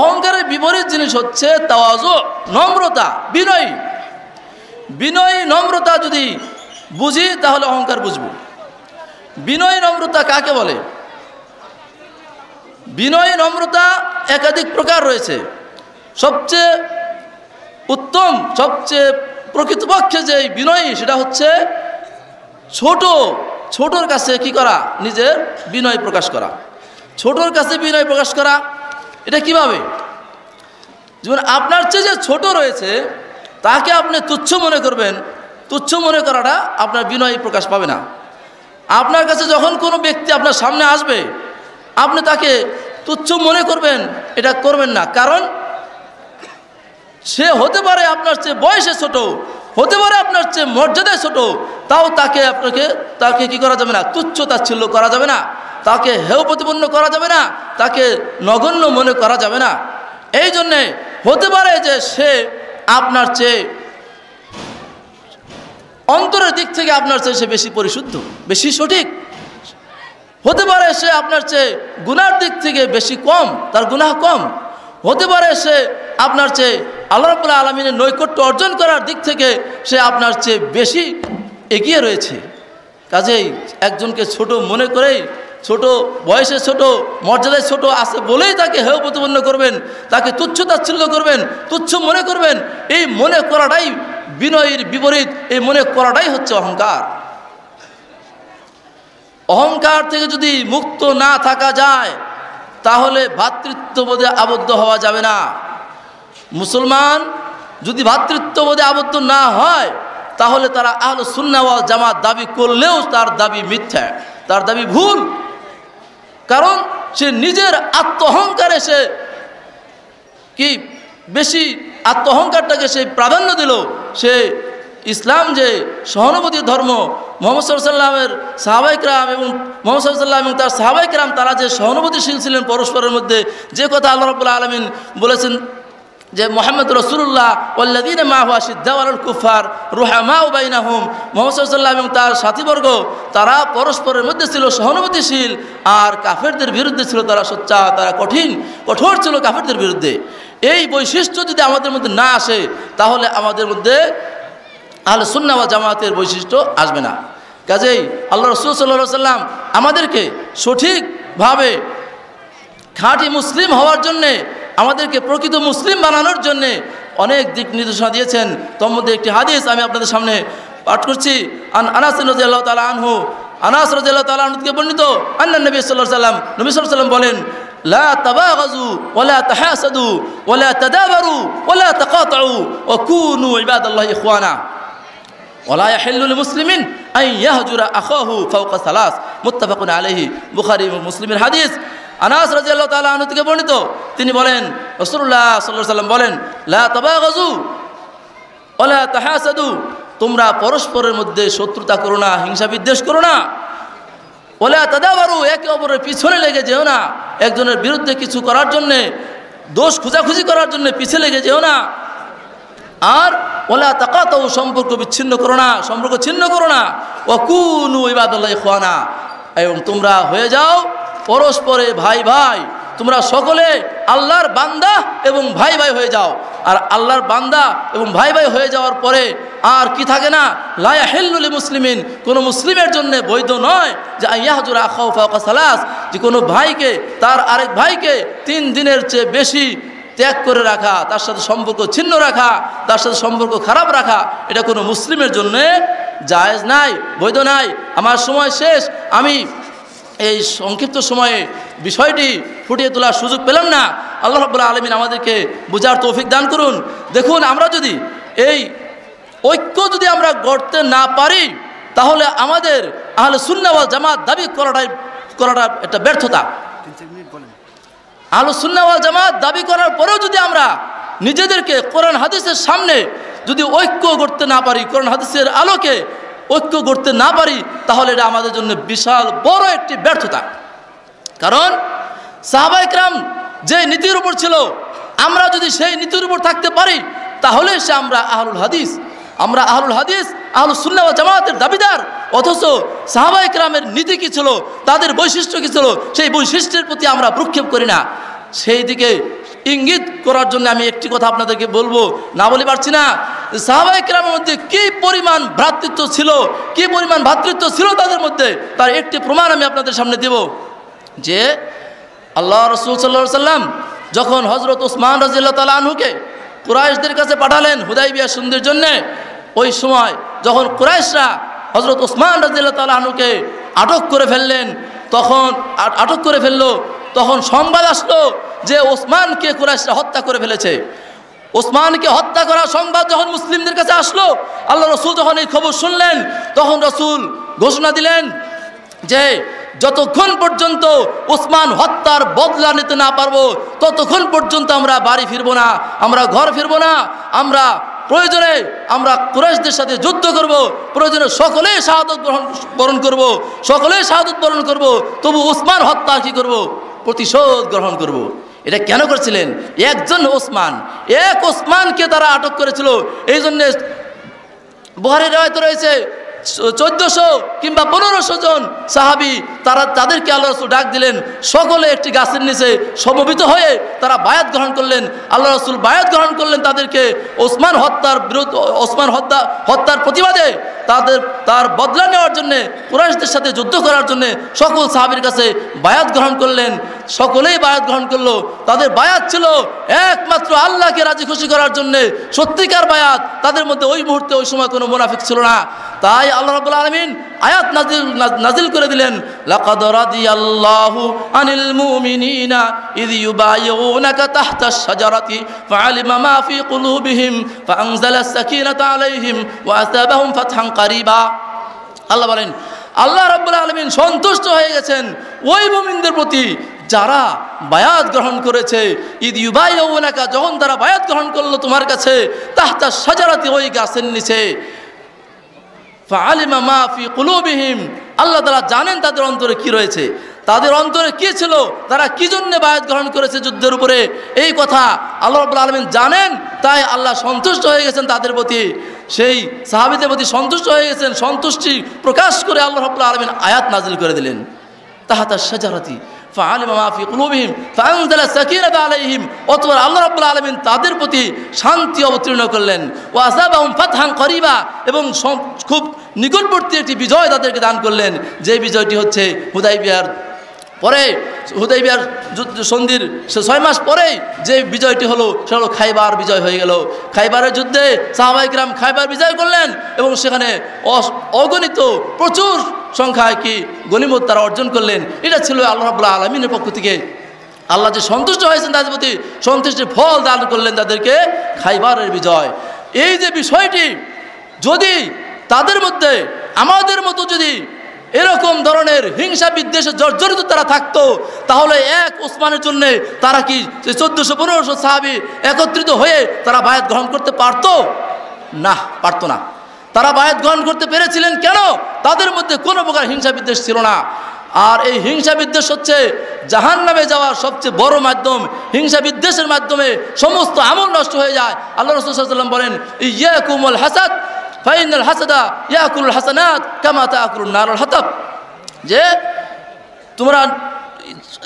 অহংকারের বিপরীত জিনিস হচ্ছে তাওয়াজু, নম্রতা, বিনয়ী। বিনয়ী নম্রতা যদি বুঝি তাহলে অহংকার বুঝব। বিনয়ী নম্রতা কাকে বলে? বিনয়ী নম্রতা একাধিক প্রকার রয়েছে। সবচেয়ে উত্তম, সবচেয়ে প্রকৃতপক্ষে যে বিনয়ী, সেটা হচ্ছে ছোটর কাছে কি করা, নিজের বিনয় প্রকাশ করা। ছোটর কাছে বিনয় প্রকাশ করা, এটা কিভাবে? যেমন আপনার চেয়ে যে ছোট রয়েছে তাকে আপনি তুচ্ছ মনে করবেন, তুচ্ছ মনে করাটা আপনার বিনয় প্রকাশ পাবে না। আপনার কাছে যখন কোনো ব্যক্তি আপনার সামনে আসবে, আপনি তাকে তুচ্ছ মনে করবেন, এটা করবেন না। কারণ সে হতে পারে আপনার চেয়ে বয়সে ছোট, হতে পারে আপনার চেয়ে মর্যাদায় ছোট, তাও তাকে কি করা যাবে না, তুচ্ছ তাচ্ছিল্য করা যাবে না, তাকে হেয় প্রতিপন্ন করা যাবে না, তাকে নগণ্য মনে করা যাবে না। এই জন্যে হতে পারে যে সে আপনার চেয়ে অন্তরের দিক থেকে আপনার চেয়ে সে বেশি পরিশুদ্ধ, বেশি সঠিক, হতে পারে সে আপনার চেয়ে গুনার দিক থেকে বেশি কম, তার গুনাহ কম, হতে পারে সে আপনার চেয়ে আল্লাহ রাব্বুল আলামিনের নৈকট্য অর্জন করার দিক থেকে সে আপনার চেয়ে বেশি এগিয়ে রয়েছে। কাজেই একজনকে ছোট মনে করেই, ছোট বয়সে ছোট, মর্যাদায় ছোট আছে বলেই তাকে হেয় প্রতিপন্ন করবেন, তাকে তুচ্ছ তাচ্ছিল্য করবেন, তুচ্ছ মনে করবেন, এই মনে করাটাই বিনয়ের বিপরীত। এই মনে করাটাই হচ্ছে অহংকার। অহংকার থেকে যদি মুক্ত না থাকা যায় তাহলে ভ্রাতৃত্ববোধে আবদ্ধ হওয়া যাবে না। মুসলমান যদি ভ্রাতৃত্ববোধে আবদ্ধ না হয় তাহলে তারা আহলুস সুন্নাহ ওয়াল জামাত দাবি করলেও তার দাবি মিথ্যা, তার দাবি ভুল। কারণ সে নিজের আত্ম অহংকারে সে কি বেশি আত্ম অহংকারটাকে সে প্রাধান্য দিল। সে ইসলাম যে সহানুভূতির ধর্ম, মুহাম্মদ সাল্লাল্লাহু আলাইহি ওয়াসাল্লামের সাহাবায়ে কেরাম এবং মুহাম্মদ সাল্লাল্লাহু আলাইহি ওয়াসাল্লাম এবং তার সাহাবায়ে কেরাম তারা যে সহানুভূতিশীল ছিলেন পরস্পরের মধ্যে, যে কথা আল্লাহ রাব্বুল আলামিন বলেছেন যে মুহাম্মদ রাসূলুল্লাহ ওয়াল্লাযীনা মাআহু আশিদ্দাউ আলাল কুফার রুহামাউ বাইনাহুম, মুহাম্মদ সাল্লাল্লাহু আলাইহি ওয়াসাল্লাম এবং তার সাথীবর্গ তারা পরস্পরের মধ্যে ছিল সহানুভূতিশীল, আর কাফেরদের বিরুদ্ধে ছিল তারা সোচ্চার, তারা কঠোর ছিল কাফেরদের বিরুদ্ধে। এই বৈশিষ্ট্য যদি আমাদের মধ্যে না আসে তাহলে আমাদের মধ্যে আহলুস সুন্নাহ ওয়াল জামাতের বৈশিষ্ট্য আসবে না। কাজেই আল্লাহ রাসূল সাল্লাল্লাহু আলাইহি ওয়াসাল্লাম আমাদেরকে সঠিকভাবে খাঁটি মুসলিম হওয়ার জন্যে, আমাদেরকে প্রকৃত মুসলিম বানানোর জন্যে অনেক দিক নির্দেশনা দিয়েছেন। তার মধ্যে একটি হাদিস আমি আপনাদের সামনে পাঠ করছি। আনাস রাদিয়াল্লাহু তাআলা আনহু, আনাস রাদিয়াল্লাহু তাআলা আনহু থেকে বর্ণিত, আন্নান নবী সাল্লাল্লাহু আলাইহি ওয়াসাল্লাম, নবী সাল্লাল্লাহু আলাইহি ওয়াসাল্লাম বলেন, লা তাবাগাযু ওয়ালা তাহাসাদু ওয়ালা তাদাবারু ওয়ালা তাকাতাউ ওয়া কুনু ইবাদাল্লাহি ইখওয়ানা ওয়ালা ইয়াহিল্লু লিল মুসলিমিন আন ইয়াহজুরা আখাহু ফাওকা সালাস, মুত্তাফাকুন আলাইহি, বুখারী এবং মুসলিমের হাদিস। আনাস রাদিয়াল্লাহু তাআলা আনহু থেকে বর্ণিত, তিনি বলেন রাসূলুল্লাহ সাল্লাল্লাহু আলাইহি ওয়াসাল্লাম বলেন, লা তাবাগাযু ওয়ালা তাহাসাদু, তোমরা পরস্পরের মধ্যে শত্রুতা করো না, হিংসা বিদ্বেষ করো না, ওয়ালা তাদাবারু, একে অপরের পিছনে লেগে যেও না, একজনের বিরুদ্ধে কিছু করার জন্য, দোষ খোঁজাখুঁজি করার জন্য পিছে লেগে যেও না, আর ওয়ালা তাকাতাউ, সম্পর্ক বিচ্ছিন্ন করো না, সম্পর্ক ছিন্ন করো না, ওয়া কুনু ইবাদাল্লাহি ইখওয়ানা, এবং তোমরা হয়ে যাও পরস্পরে ভাই ভাই, তোমরা সকলে আল্লাহর বান্দা এবং ভাই ভাই হয়ে যাও। আর আল্লাহর বান্দা এবং ভাই ভাই হয়ে যাওয়ার পরে আর কি থাকে না, লা ইয়াহিল্লু লিল মুসলিমিন, কোনো মুসলিমের জন্য বৈধ নয় যে ইয়াহজুরা আখাহু ফাওকা সালাস, যে কোনো ভাইকে, তার আরেক ভাইকে 3 দিনের চেয়ে বেশি ত্যাগ করে রাখা, তার সাথে সম্পর্ক ছিন্ন রাখা, তার সাথে সম্পর্ক খারাপ রাখা, এটা কোনো মুসলিমের জন্য জায়েজ নাই, বৈধ নাই। আমার সময় শেষ, আমি এই সংক্ষিপ্ত সময়ে বিষয়টি ফুটিয়ে তোলার সুযোগ পেলাম না। আল্লাহ রাব্বুল আলামিন আমাদেরকে বোঝার তৌফিক দান করুন। দেখুন, আমরা যদি এই ঐক্য যদি আমরা গড়তে না পারি তাহলে আমাদের আহলে সুন্নাহ ওয়াল জামাত দাবি করাটা একটা ব্যর্থতা। আহলে সুন্নাহ ওয়াল জামাত দাবি করার পরেও যদি আমরা নিজেদেরকে কোরআন হাদিসের সামনে যদি ঐক্য গড়তে না পারি, কোরআন হাদিসের আলোকে ঐক্য করতে না পারি, তাহলে এটা আমাদের জন্য বিশাল বড় একটি ব্যর্থতা। কারণ সাহাবায়ে কেরাম যে নীতির উপর ছিল, আমরা যদি সেই নীতির উপর থাকতে পারি তাহলে সে আমরা আহলুল হাদিস, আমরা আহলুল হাদিস, আহলুস সুন্নাহ ওয়াল জামাতের দাবিদার। অথচ সাহাবায়ে কেরামের নীতি কী ছিল, তাদের বৈশিষ্ট্য কী ছিল, সেই বৈশিষ্ট্যের প্রতি আমরা ভ্রুক্ষেপ করি না। সেই দিকে ইঙ্গিত করার জন্য আমি একটি কথা আপনাদেরকে বলবো, না বলে পারছি না। সাহাবায়ে কেরামের মধ্যে কী পরিমাণ ভ্রাতৃত্ব ছিল, কী পরিমাণ ভ্রাতৃত্ব ছিল তাদের মধ্যে, তার একটি প্রমাণ আমি আপনাদের সামনে দেব। যে আল্লাহ রাসূল সাল্লাল্লাহু আলাইহি ওয়াসাল্লাম যখন হযরত ওসমান রাদিয়াল্লাহু তাআলা আনহুকে কুরাইশদের কাছে পাঠালেন হুদাইবিয়া সন্ধির জন্য, ওই সময় যখন কুরাইশরা হযরত ওসমান রাদিয়াল্লাহু তাআলা আনহুকে আটক করে ফেললো, তখন সংবাদ আসলো যে ওসমানকে কুরাইশরা হত্যা করে ফেলেছে। ওসমানকে হত্যা করার সংবাদ যখন মুসলিমদের কাছে আসলো, আল্লাহ রাসূল যখন এই খবর শুনলেন, তখন রাসূল ঘোষণা দিলেন যে যতক্ষণ পর্যন্ত ওসমান হত্যার বদলা নিতে না পারবো ততক্ষণ পর্যন্ত আমরা বাড়ি ফিরবো না, আমরা ঘর ফিরবো না। আমরা প্রয়োজনে আমরা কুরাইশদের সাথে যুদ্ধ করব, প্রয়োজনে সকলেই শাহাদত বরণ করব, সকলেই শাহাদত বরণ করব, তবু ওসমান হত্যা কি করব? প্রতিশোধ গ্রহণ করব। এটা কেন করছিলেন? একজন ওসমান, এক ওসমানকে তারা আটক করেছিল। এই জন্যে বুখারীর রিওয়ায়াতে রয়েছে 1400 কিংবা 1500 জন সাহাবী তাদেরকে আল্লাহ রাসূল ডাক দিলেন, সকলে একটি গাছের নিচে সমবেত হয়ে তারা বায়াত গ্রহণ করলেন। আল্লাহ রাসূল বায়াত গ্রহণ করলেন তাদেরকে ওসমান হত্যার বিরুদ্ধে, ওসমান হত্যার প্রতিবাদে তার বদলা নেওয়ার জন্যে, কুরাইশদের সাথে যুদ্ধ করার জন্যে সকল সাহাবীর কাছে বায়াত গ্রহণ করলেন। সকলেই বায়াত গ্রহণ করলো। তাদের বায়াত ছিল একমাত্র আল্লাহকে রাজি খুশি করার জন্যে, সত্যিকার বায়াত। তাদের মধ্যে ওই মুহূর্তে ওই সময় কোনো মুনাফিক ছিল না। তাই আল্লাহ রাব্বুল আলামিন আয়াত নাজিল করে দিলেন, লাকাদ রাদিয়াল্লাহু আনিল মুমিনিনা ইয ইউবাইউনাকা তাহতাশ শাজারাতি ফাআলিমা মা ফি কুলুবিহিম ফাআনজালাস সাকিনাতা আলাইহিম ওয়া আসাবাহুম ফাতহান কারীবা। আল্লাহ বলেন, আল্লাহ রাব্বুল আলামিন সন্তুষ্ট হয়ে গেছেন ওই মুমিনদের প্রতি যারা বায়াত গ্রহণ করেছে। ইদ ইউবাইউনাকা, যখন তারা বায়াত গ্রহণ করলো তোমার কাছে, তাহতাশ শাজারাতি, ওই গাছের নিচে, ফাআলিমা মা ফি কুলুবিহিম, আল্লাহ তাআলা জানেন তাদের অন্তরে কি রয়েছে, তাদের অন্তরে কি ছিল, তারা কি জন্য বায়াত গ্রহণ করেছে যুদ্ধের উপরে, এই কথা আল্লাহ রাব্বুল আলামিন জানেন। তাই আল্লাহ সন্তুষ্ট হয়ে গেছেন তাদের প্রতি, সেই সাহাবীদের প্রতি সন্তুষ্ট হয়ে গেছেন। সন্তুষ্টি প্রকাশ করে আল্লাহ রাব্বুল আলামিন আয়াত নাজিল করে দিলেন, তাহতাশ শাজারাতি ফাআলিমা মা ফি কুলুবিহিম ফাআনজালা সাকিনাতা আলাইহিম, অতঃপর আল্লাহ রাব্বুল আলামিন তাদের প্রতি শান্তি অবতীর্ণ করলেন। ওয়া আসাবাহুম ফাতহান কারীবা, এবং খুব নিকটবর্তী একটি বিজয় তাদেরকে দান করলেন, যে বিজয়টি হচ্ছে হুদাইবিয়ার পরে, হুদাইবিয়ার সন্ধির 6 মাস পরেই যে বিজয়টি হলো সেটা হলো খাইবার বিজয় হয়ে গেল। খাইবারের যুদ্ধে সাহাবায়ে কিরাম খাইবার বিজয় করলেন এবং সেখানে অগণিত প্রচুর সংখ্যায় কি গনিমত তারা অর্জন করলেন। এটা ছিল আল্লাহ রাব্বুল আলামিনের পক্ষ থেকে আল্লাহ যে সন্তুষ্ট হয়েছেন তাদের প্রতি, সন্তুষ্টির ফল দান করলেন তাদেরকে খাইবারের বিজয়। এই যে বিষয়টি, যদি তাদের মধ্যে আমাদের মতো যদি এরকম ধরনের হিংসা বিদ্বেষে জর্জরিত তারা থাকতো, তাহলে এক ওসমানের জন্য তারা কি 1400-1500 সাহাবী একত্রিত হয়ে তারা বায়াত গ্রহণ করতে পারতো? না, পারতো না। তারা বায়াত গ্রহণ করতে পেরেছিলেন কেন? তাদের মধ্যে কোনো প্রকার হিংসা বিদ্বেষ ছিল না। আর এই হিংসা বিদ্বেষ হচ্ছে জাহান্নামে যাওয়ার সবচেয়ে বড় মাধ্যম। হিংসা বিদ্বেষের মাধ্যমে সমস্ত আমল নষ্ট হয়ে যায়। আল্লাহ রাসূল সাল্লাল্লাহু আলাইহি ওয়াসাল্লাম বলেন, ইয়াকুমুল হাসাদ ফাইনাল হাসাদা ইয়াকুলুল হাসানাত কামা তাকুলুন নারুল হাতাব, যে তোমরা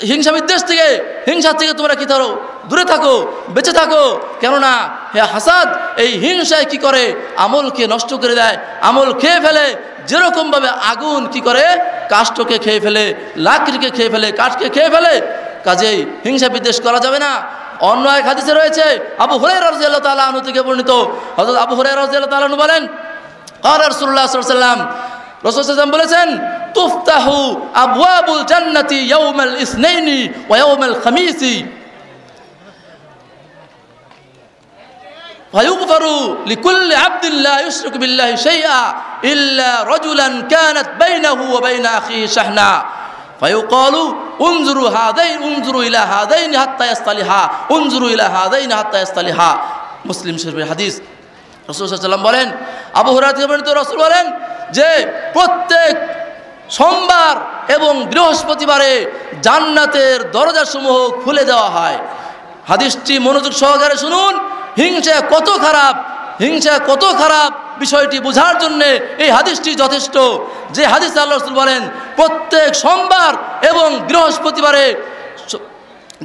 হিংসা বিদ্বেষ থেকে, হিংসা থেকে তোমরা কি করো? দূরে থাকো, বেঁচে থাকো। কেননা হে হাসাদ, এই হিংসায় কি করে? আমলকে নষ্ট করে দেয়, আমল খেয়ে ফেলে। যেরকমভাবে আগুন কি করে? কাষ্ঠকে খেয়ে ফেলে, লাকড়িকে খেয়ে ফেলে, কাঠকে খেয়ে ফেলে। কাজেই হিংসা বিদ্বেষ করা যাবে না। অন্য এক হাদিসে রয়েছে, আবু হুরায়রা রাদিয়াল্লাহু তাআলা আনহু থেকে বর্ণিত, হযরত আবু হুরায়রা রাদিয়াল্লাহু তাআলা আনহু বলেন, ক্বালা রাসূলুল্লাহ সাল্লাল্লাহু আলাইহি ওয়াসাল্লাম, রাসূল সাল্লাল্লাহু আলাইহি ওয়াসাল্লাম বলেছেন, তুফতাহু আবওয়াবুল জান্নাতি ইয়াওমাল ইসনাইনি ওয়া ইয়াওমাল খামিসি ফায়ুগফারু লিকুল্লি আবদিন লা ইউশরিকু বিল্লাহি শাইআ ইল্লা রাজুলান কানাত বাইনাহু ওয়া বাইনা আখিহি শাহনা ফায়ুকালু উনজুরু হাদাইন উনজুরু ইলা হাদাইন হাত্তা ইস্তালিহা উনজুরু ইলা হাদাইন হাত্তা ইস্তালিহা। মুসলিম শরীফের হাদিস। রাসূল সাল্লাল্লাহু আলাইহি ওয়াসাল্লাম বলেন, আবু হুরায়রা থেকে বর্ণিত, রাসূল বলেন যে প্রত্যেক সোমবার এবং বৃহস্পতিবারে জান্নাতের দরজাসমূহ খুলে দেওয়া হয়। হাদিসটি মনোযোগ সহকারে শুনুন। হিংসা কত খারাপ, হিংসা কত খারাপ বিষয়টি বোঝার জন্যে এই হাদিসটি যথেষ্ট। যে হাদিসে আল্লাহ রাসূল বলেন, প্রত্যেক সোমবার এবং বৃহস্পতিবারে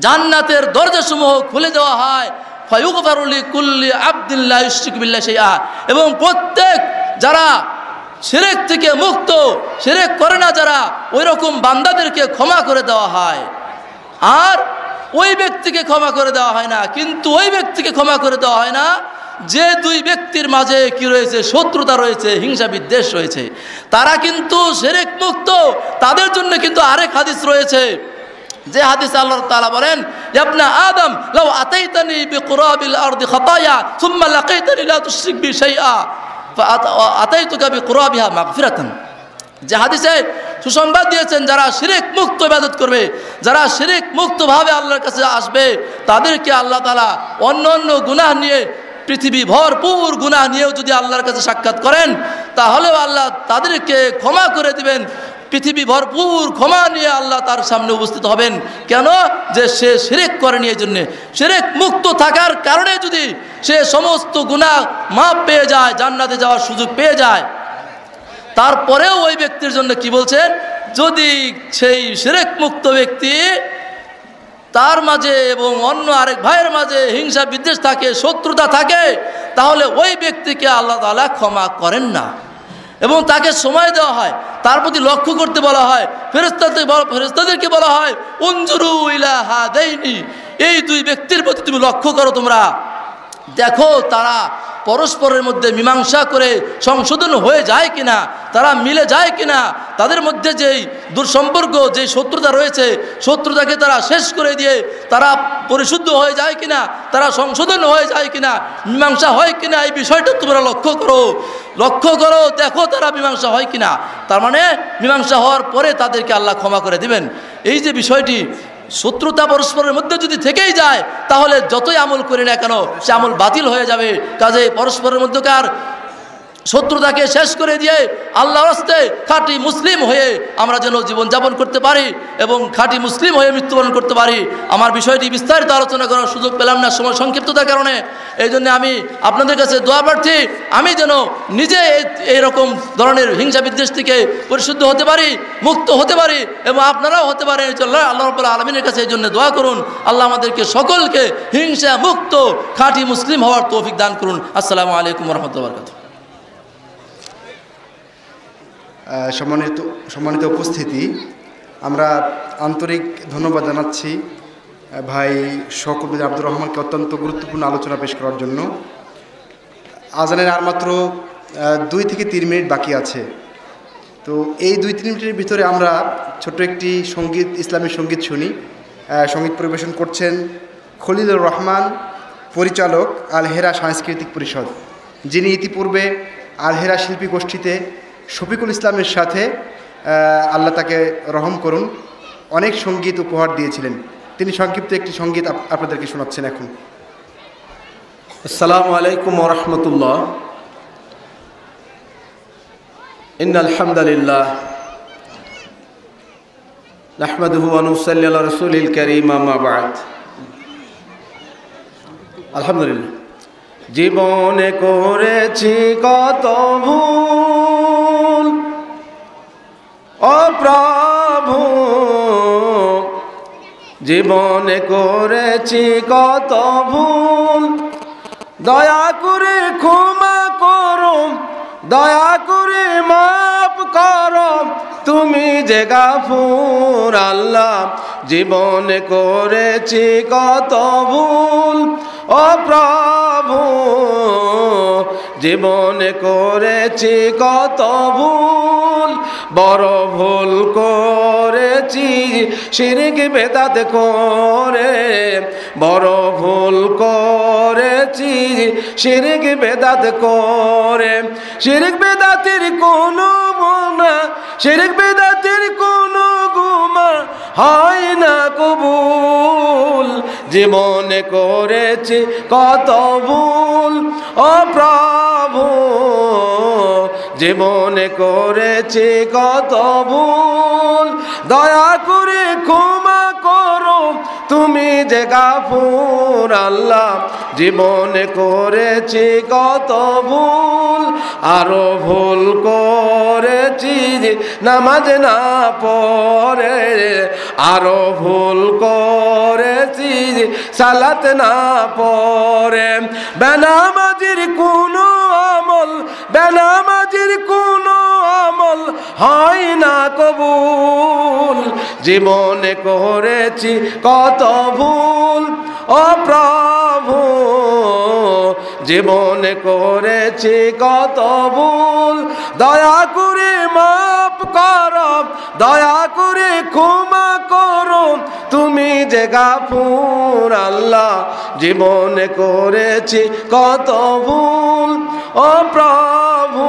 জান্নাতের দরজাসমূহ খুলে দেওয়া হয়। ফায়ুগফারু লিকুল্লি আবদিন লা ইউশরিকু বিল্লাহি শাইআ, এবং প্রত্যেক যারা শিরক থেকে মুক্ত, শিরক করে না যারা, ওই রকম বান্দাদেরকে ক্ষমা করে দেওয়া হয়। আর ওই ব্যক্তিকে ক্ষমা করে দেওয়া হয় না, কিন্তু ওই ব্যক্তিকে ক্ষমা করে দেওয়া হয় না যে দুই ব্যক্তির মাঝে কি রয়েছে? শত্রুতা রয়েছে, হিংসা বিদ্বেষ রয়েছে। তারা কিন্তু শিরক মুক্ত, তাদের জন্য কিন্তু আরেক হাদিস রয়েছে, যে হাদিসে আল্লাহ তাআলা বলেন, ইবনা আদম লাউ আতাইতানি বিকুরাবিল আরদি খাতায়া সুম্মা লাকাইতানি লা তুশরিক বি শাইআ ফাআতাইতুকা বিকুরাবিহা মাগফিরাতান। যে হাদিসে সুসংবাদ দিয়েছেন, যারা শিরক মুক্ত ইবাদত করবে, যারা শিরক মুক্তভাবে আল্লাহর কাছে আসবে, তাদেরকে আল্লাহ তাআলা অন্য অন্য গুনাহ নিয়ে, পৃথিবী ভরপুর গুনাহ নিয়েও যদি আল্লাহর কাছে সাক্ষাৎ করেন, তাহলেও আল্লাহ তাদেরকে ক্ষমা করে দিবেন। পৃথিবী ভরপুর ক্ষমা নিয়ে আল্লাহ তার সামনে উপস্থিত হবেন। কেন? যে সে শিরক করেনি, এই জন্যে। শিরক মুক্ত থাকার কারণে যদি সে সমস্ত গুনাহ মাফ পেয়ে যায়, জান্নাতে যাওয়ার সুযোগ পেয়ে যায়, তারপরেও ওই ব্যক্তির জন্য কি বলছেন, যদি সেই শিরক মুক্ত ব্যক্তি তার মাঝে এবং অন্য আরেক ভাইয়ের মাঝে হিংসা বিদ্বেষ থাকে, শত্রুতা থাকে, তাহলে ওই ব্যক্তিকে আল্লাহ তাআলা ক্ষমা করেন না এবং তাকে সময় দেওয়া হয়, তার প্রতি লক্ষ্য করতে বলা হয়। ফেরেশতাদেরকে বলা হয়, উনজুরু ইলা হাদাইনি, এই দুই ব্যক্তির প্রতি তুমি লক্ষ্য করো, তোমরা দেখো তারা পরস্পরের মধ্যে মীমাংসা করে সংশোধন হয়ে যায় কিনা, তারা মিলে যায় কিনা, তাদের মধ্যে যেই দুঃসম্পর্ক, যে শত্রুতা রয়েছে, শত্রুতাকে তারা শেষ করে দিয়ে তারা পরিশুদ্ধ হয়ে যায় কিনা, তারা সংশোধন হয়ে যায় কিনা, মীমাংসা হয় কিনা, এই বিষয়টা তোমরা লক্ষ্য করো, দেখো তারা মীমাংসা হয় কিনা। তার মানে মীমাংসা হওয়ার পরে তাদেরকে আল্লাহ ক্ষমা করে দিবেন। এই যে বিষয়টি, শত্রুতা পরস্পরের মধ্যে যদি থেকেই যায়, তাহলে যতই আমল করি না কেন সে আমল বাতিল হয়ে যাবে। কাজে পরস্পরের মধ্যকার শত্রুতাকে শেষ করে দিয়ে আল্লাহর রাস্তায় খাঁটি মুসলিম হয়ে আমরা যেন জীবনযাপন করতে পারি এবং খাঁটি মুসলিম হয়ে মৃত্যুবরণ করতে পারি। আমার বিষয়টি বিস্তারিত আলোচনা করার সুযোগ পেলাম না সময় সংক্ষিপ্ততার কারণে, এই জন্য আমি আপনাদের কাছে দোয়া প্রার্থী, আমি যেন নিজে এইরকম ধরনের হিংসা বিদ্বেষ থেকে পরিশুদ্ধ হতে পারি, মুক্ত হতে পারি এবং আপনারাও হতে পারেন। আল্লাহ রাব্বুল আলামিনের কাছে এই জন্য দোয়া করুন, আল্লাহ আমাদেরকে সকলকে হিংসা মুক্ত খাঁটি মুসলিম হওয়ার তৌফিক দান করুন। আসসালামু আলাইকুম ওয়া রাহমাতুল্লাহি ওয়া বারাকাতুহু। সম্মানিত উপস্থিতি, আমরা আন্তরিক ধন্যবাদ জানাচ্ছি ভাই শওকত আব্দুর রহমানকে অত্যন্ত গুরুত্বপূর্ণ আলোচনা পেশ করার জন্য। আজানের আর মাত্র 2 থেকে 3 মিনিট বাকি আছে। তো এই 2-3 মিনিটের ভিতরে আমরা ছোট্ট একটি সঙ্গীত, ইসলামী সঙ্গীত শুনি। সঙ্গীত পরিবেশন করছেন খলিলুর রহমান, পরিচালক আল হেরা সাংস্কৃতিক পরিষদ, যিনি ইতিপূর্বে আল হেরা শিল্পী গোষ্ঠীতে শফিকুল ইসলামের সাথে, আল্লাহ তাকে রহম করুন, অনেক সঙ্গীত উপহার দিয়েছিলেন। তিনি সংক্ষিপ্ত একটি সঙ্গীত আপনাদেরকে শোনাচ্ছেন এখন। আসসালামু আলাইকুম ওয়া রাহমাতুল্লাহ। ইন্নাল হামদালিল্লাহ নাহমাদুহু ওয়া নুসাল্লি আলা রাসূলিল কারীম, আম্মা বা'দ। আলহামদুলিল্লাহ। জীবনে করেছি কত ভুল ও প্রভু, জীবনে করেছি কত ভুল, দয়া করে ক্ষমা করো, দয়া করে মাফ করো, তুমি যে গাফুর আল্লাহ। জীবনে করেছি কত ভুল ও প্রভু, জীবনে করেছি কত ভুল, বড় ভুল করেছি শিরক বেদাত করে, বড় ভুল করেছি শিরক বেদাত করে। শিরক বেদাতের কোনো গুনাহ, শিরক বেদাতের কোনো গুনাহ হয় না কবুল। জীবনে করেছি কত ভুল ও প্রভু, জীবনে করেছি কত ভুল, দয়া করে ক্ষমা করো, তুমি যে গাফুর আল্লাহ। জীবনে করেছি কত ভুল, আরো ভুল করেছি নামাজ না পড়ে, আরো ভুল করেছি সালাত না পড়ে। বেনামাজির কোনো আমল, বেনামাজির কোনো আমল হয় না কবুল। জীবনে করেছি কত ভুল ও প্রভু, জীবনে করেছি কত ভুল, দয়া করে মাফ করো, দয়া করে ক্ষমা করো, তুমি যে গাফুর আল্লাহ। জীবনে করেছি কত ভুল ও প্রভু,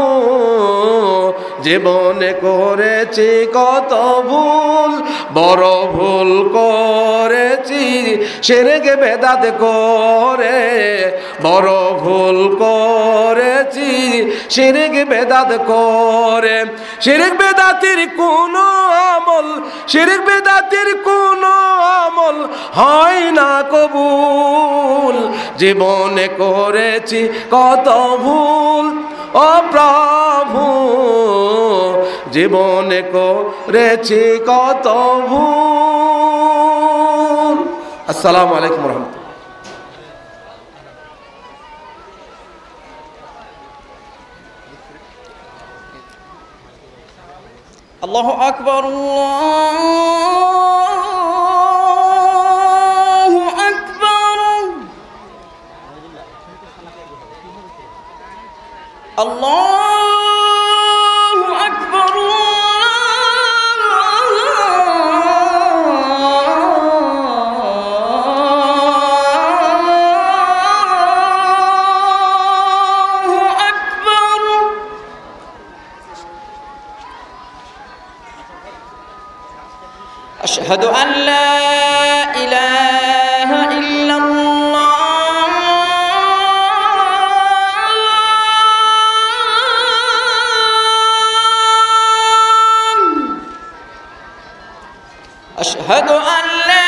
জীবনে করেছি কত ভুল, বড় ভুল করেছি শিরক বেদাত করে, বড় ভুল করেছি শিরক বেদাত করে। শিরক বেদাতের কোনো আমল, শিরক বেদাতের কোনো আমল হয় না কবুল। জীবনে করেছি কত ভুল ও প্রভু, জীবনে করেছি কত ভুল। আসসালামু আলাইকুম ওয়া রাহমাতুল্লাহ। আল্লাহু আকবার, আল্লাহু আকবার, আল্লাহু আকবার, আল্লাহু আকবার। أشهد أن لا إله إلا الله، أشهد أن لا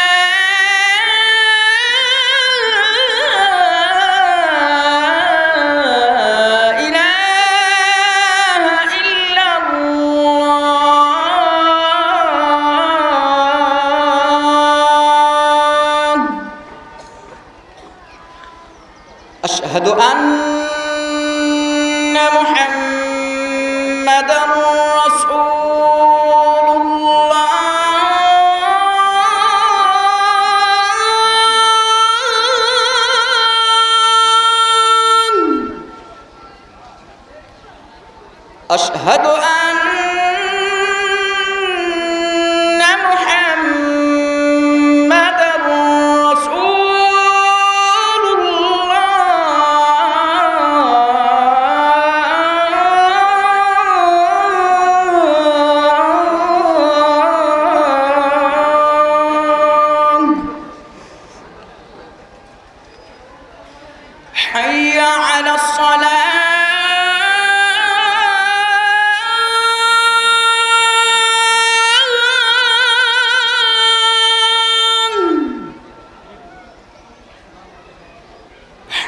أشهد أن محمدًا رسول الله، أشهد أن محمدًا رسول الله. حي على الصلاة،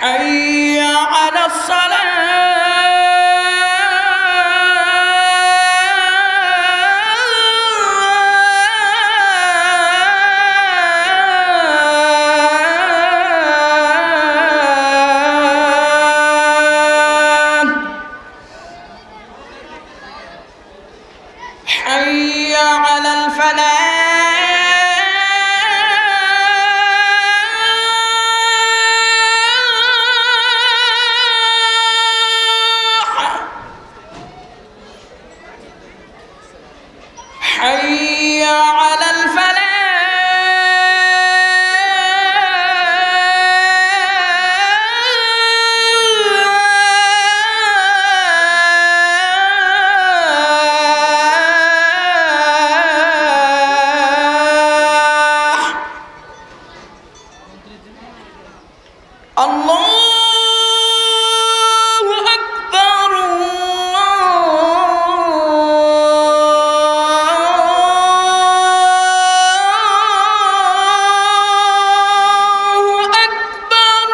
حي على الصلاة، حي على الفلاح، حي على الفلاح. الله أكبر، الله أكبر.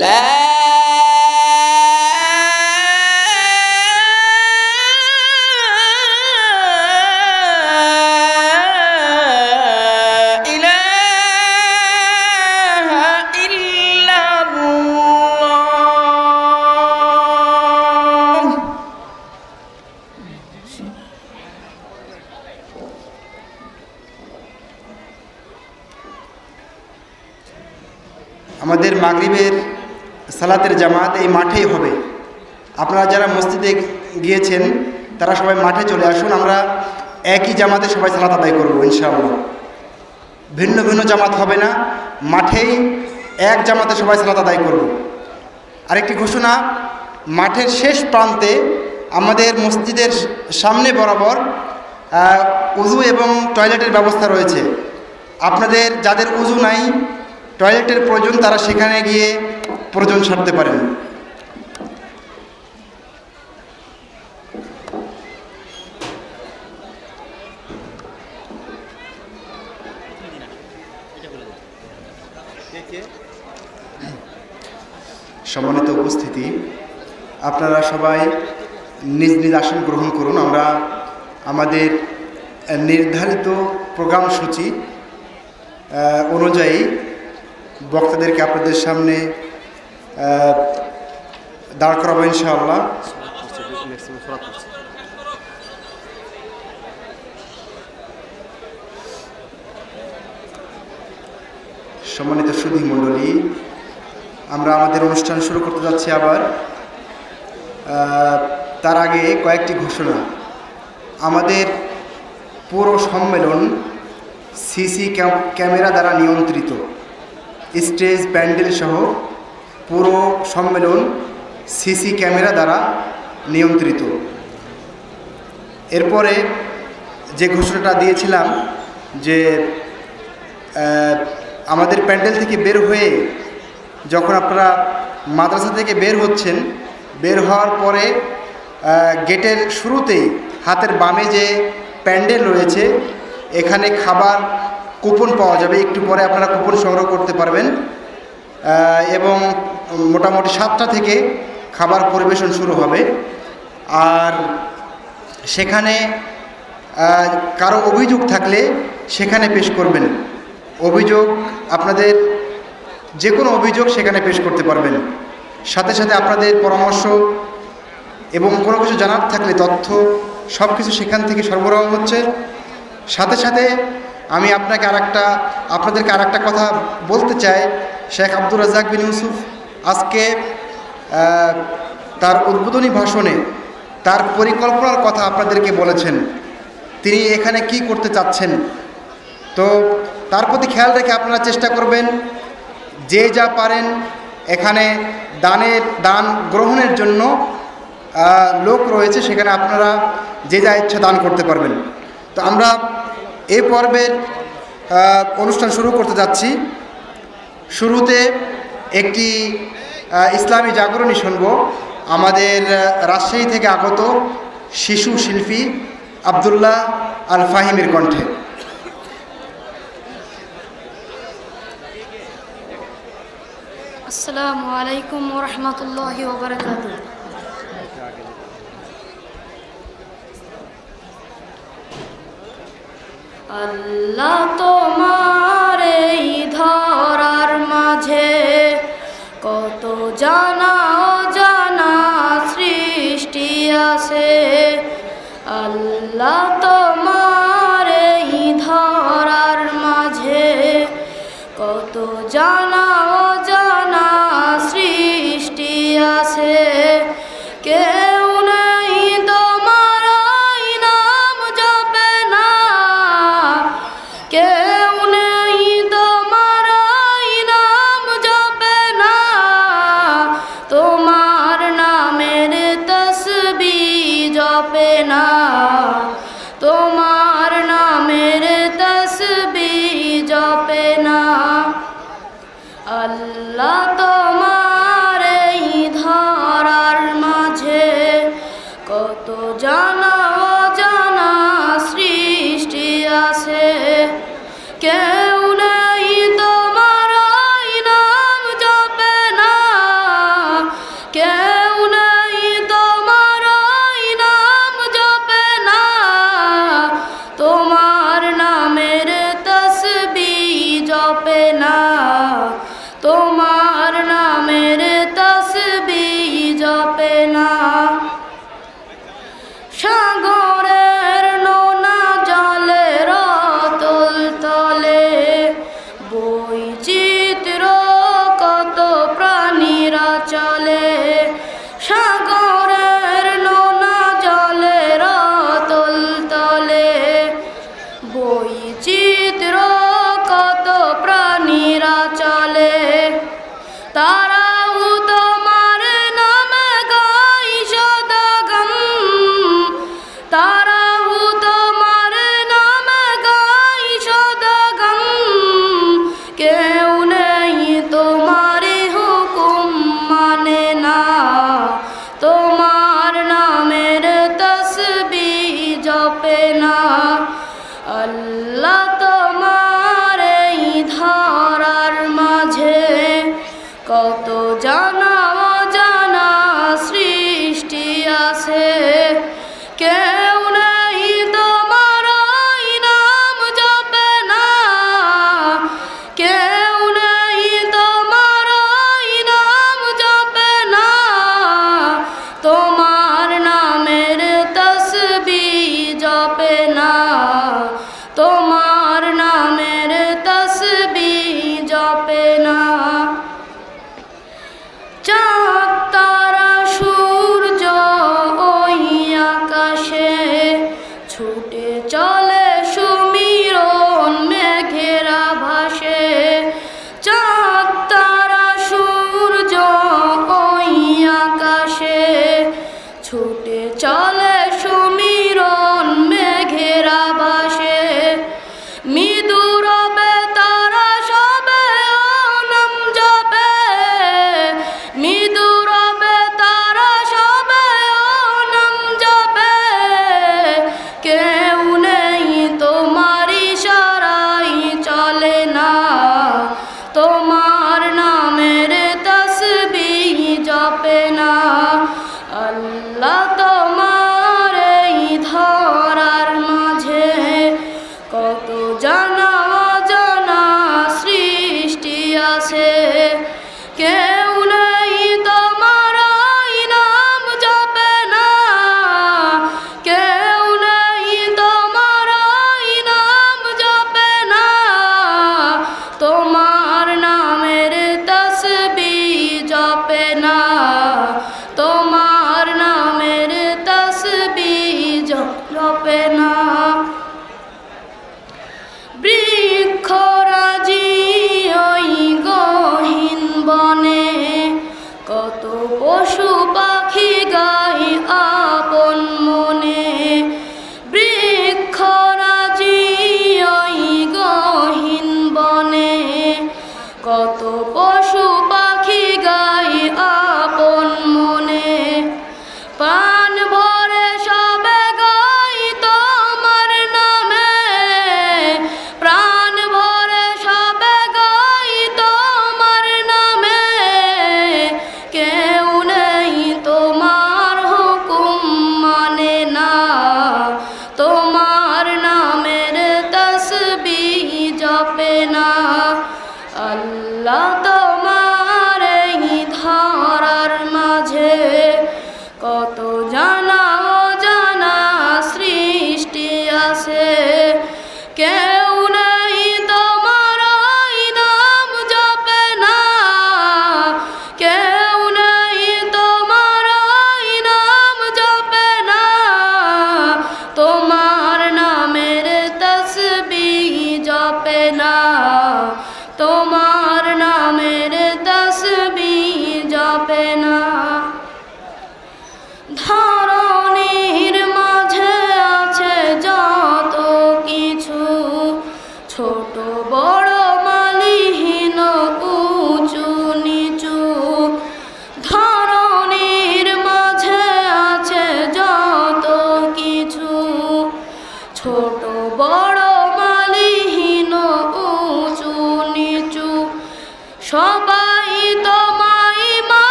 لا إله إلا الله. আমাদের মাগরিবের সালাতের জামাত এই মাঠেই হবে। আপনারা যারা মসজিদে গিয়েছেন তারা সবাই মাঠে চলে আসুন, আমরা একই জামাতে সবাই সালাত আদায় করব ইনশাআল্লাহ। ভিন্ন ভিন্ন জামাত হবে না, মাঠেই এক জামাতে সবাই সালাত আদায় করব। আরেকটি ঘোষণা, মাঠের শেষ প্রান্তে আমাদের মসজিদের সামনে বরাবর উযু এবং টয়লেটের ব্যবস্থা রয়েছে। আপনাদের যাদের উযু নাই, টয়লেটের প্রয়োজন, তারা সেখানে গিয়ে প্রয়োজন সারতে পারেন। সম্মানিত উপস্থিতি, আপনারা সবাই নিজ নিজ আসন গ্রহণ করুন। আমরা আমাদের নির্ধারিত প্রোগ্রাম সূচি অনুযায়ী বক্তাদেরকে আপনাদের সামনে দাঁড় করাবো ইনশাআল্লাহ। সম্মানিত সুধী মণ্ডলী, আমরা আমাদের অনুষ্ঠান শুরু করতে যাচ্ছি আবার। তার আগে কয়েকটি ঘোষণা। আমাদের পুরো সম্মেলন সিসি ক্যামেরা দ্বারা নিয়ন্ত্রিত। স্টেজ, প্যান্ডেল সহ পুরো সম্মেলন সিসি ক্যামেরা দ্বারা নিয়ন্ত্রিত। এরপরে যে ঘোষণাটা দিয়েছিলাম যে আমাদের প্যান্ডেল থেকে বের হয়ে যখন আপনারা মাদ্রাসা থেকে বের হচ্ছেন, বের হওয়ার পরে গেটের শুরুতেই হাতের বামে যে প্যান্ডেল রয়েছে, এখানে খাবার কুপন পাওয়া যাবে। একটু পরে আপনারা কুপন সংগ্রহ করতে পারবেন এবং মোটামুটি 7টা থেকে খাবার পরিবেশন শুরু হবে। আর সেখানে কারো অভিযোগ থাকলে সেখানে পেশ করবেন। অভিযোগ, আপনাদের যে কোনো অভিযোগ সেখানে পেশ করতে পারবেন। সাথে সাথে আপনাদের পরামর্শ এবং কোনো কিছু জানার থাকলে তথ্য সব কিছু সেখান থেকে সরবরাহ হচ্ছে। সাথে সাথে আমি আপনাদেরকে আরেকটা কথা বলতে চাই। শেখ আব্দুর রাজ্জাক বিন ইউসুফ আজকে তার উদ্বোধনী ভাষণে তার পরিকল্পনার কথা আপনাদেরকে বলেছেন, তিনি এখানে কি করতে চাচ্ছেন। তো তার প্রতি খেয়াল রেখে আপনারা চেষ্টা করবেন, যে যা পারেন এখানে দান গ্রহণের জন্য লোক রয়েছে, সেখানে আপনারা যে যা ইচ্ছা দান করতে পারবেন। তো আমরা এই পর্বের অনুষ্ঠান শুরু করতে যাচ্ছি। শুরুতে একটি ইসলামী জাগরণী শুনব আমাদের রাজশাহী থেকে আগত শিশু শিল্পী আব্দুল্লাহ আল ফাহিমের কণ্ঠে। আসসালামু আলাইকুম ওয়া রাহমাতুল্লাহি ওয়া বারাকাতুহু। আল্লাহ তোমার এই ধরার মাঝে কত জানা অজানা সৃষ্টি আছে। আল্লাহ তোমার এই ধরার মাঝে কত জানা অজানা সৃষ্টি আছে। কেউ নেই তোমার নাম জপে না, কেউ নেই তোমার নাম জপে না। তোমার নামের তসবিহ জপে না, তোমার নামের তসবিহ জপে না। আল্লাহ তোমার এই ধরার মাঝে কত জানা অজানা সৃষ্টি আছে। কেউ নেই তোমার নাম জপে না, কেউ নেই তোমার নাম জপে না। তোমার নামের তসবিহ জপে না, তোমার নামের তসবিহ জপে না। সাগরের নোনা জলের অতল তলে বৈচিত্র্য কত প্রাণীরা চলে। সাগরের নোনা জলের অতল তলে বৈচিত্র্য কত প্রাণীরা চলে। তারাও তোমার নামে গান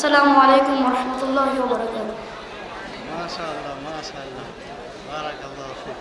আসসালামু আলাইকুম ওয়া রাহমাতুল্লাহি ওয়া বারাকাতুহু। মাশাআল্লাহ, মাশাআল্লাহ, বারাকাল্লাহু ফিক।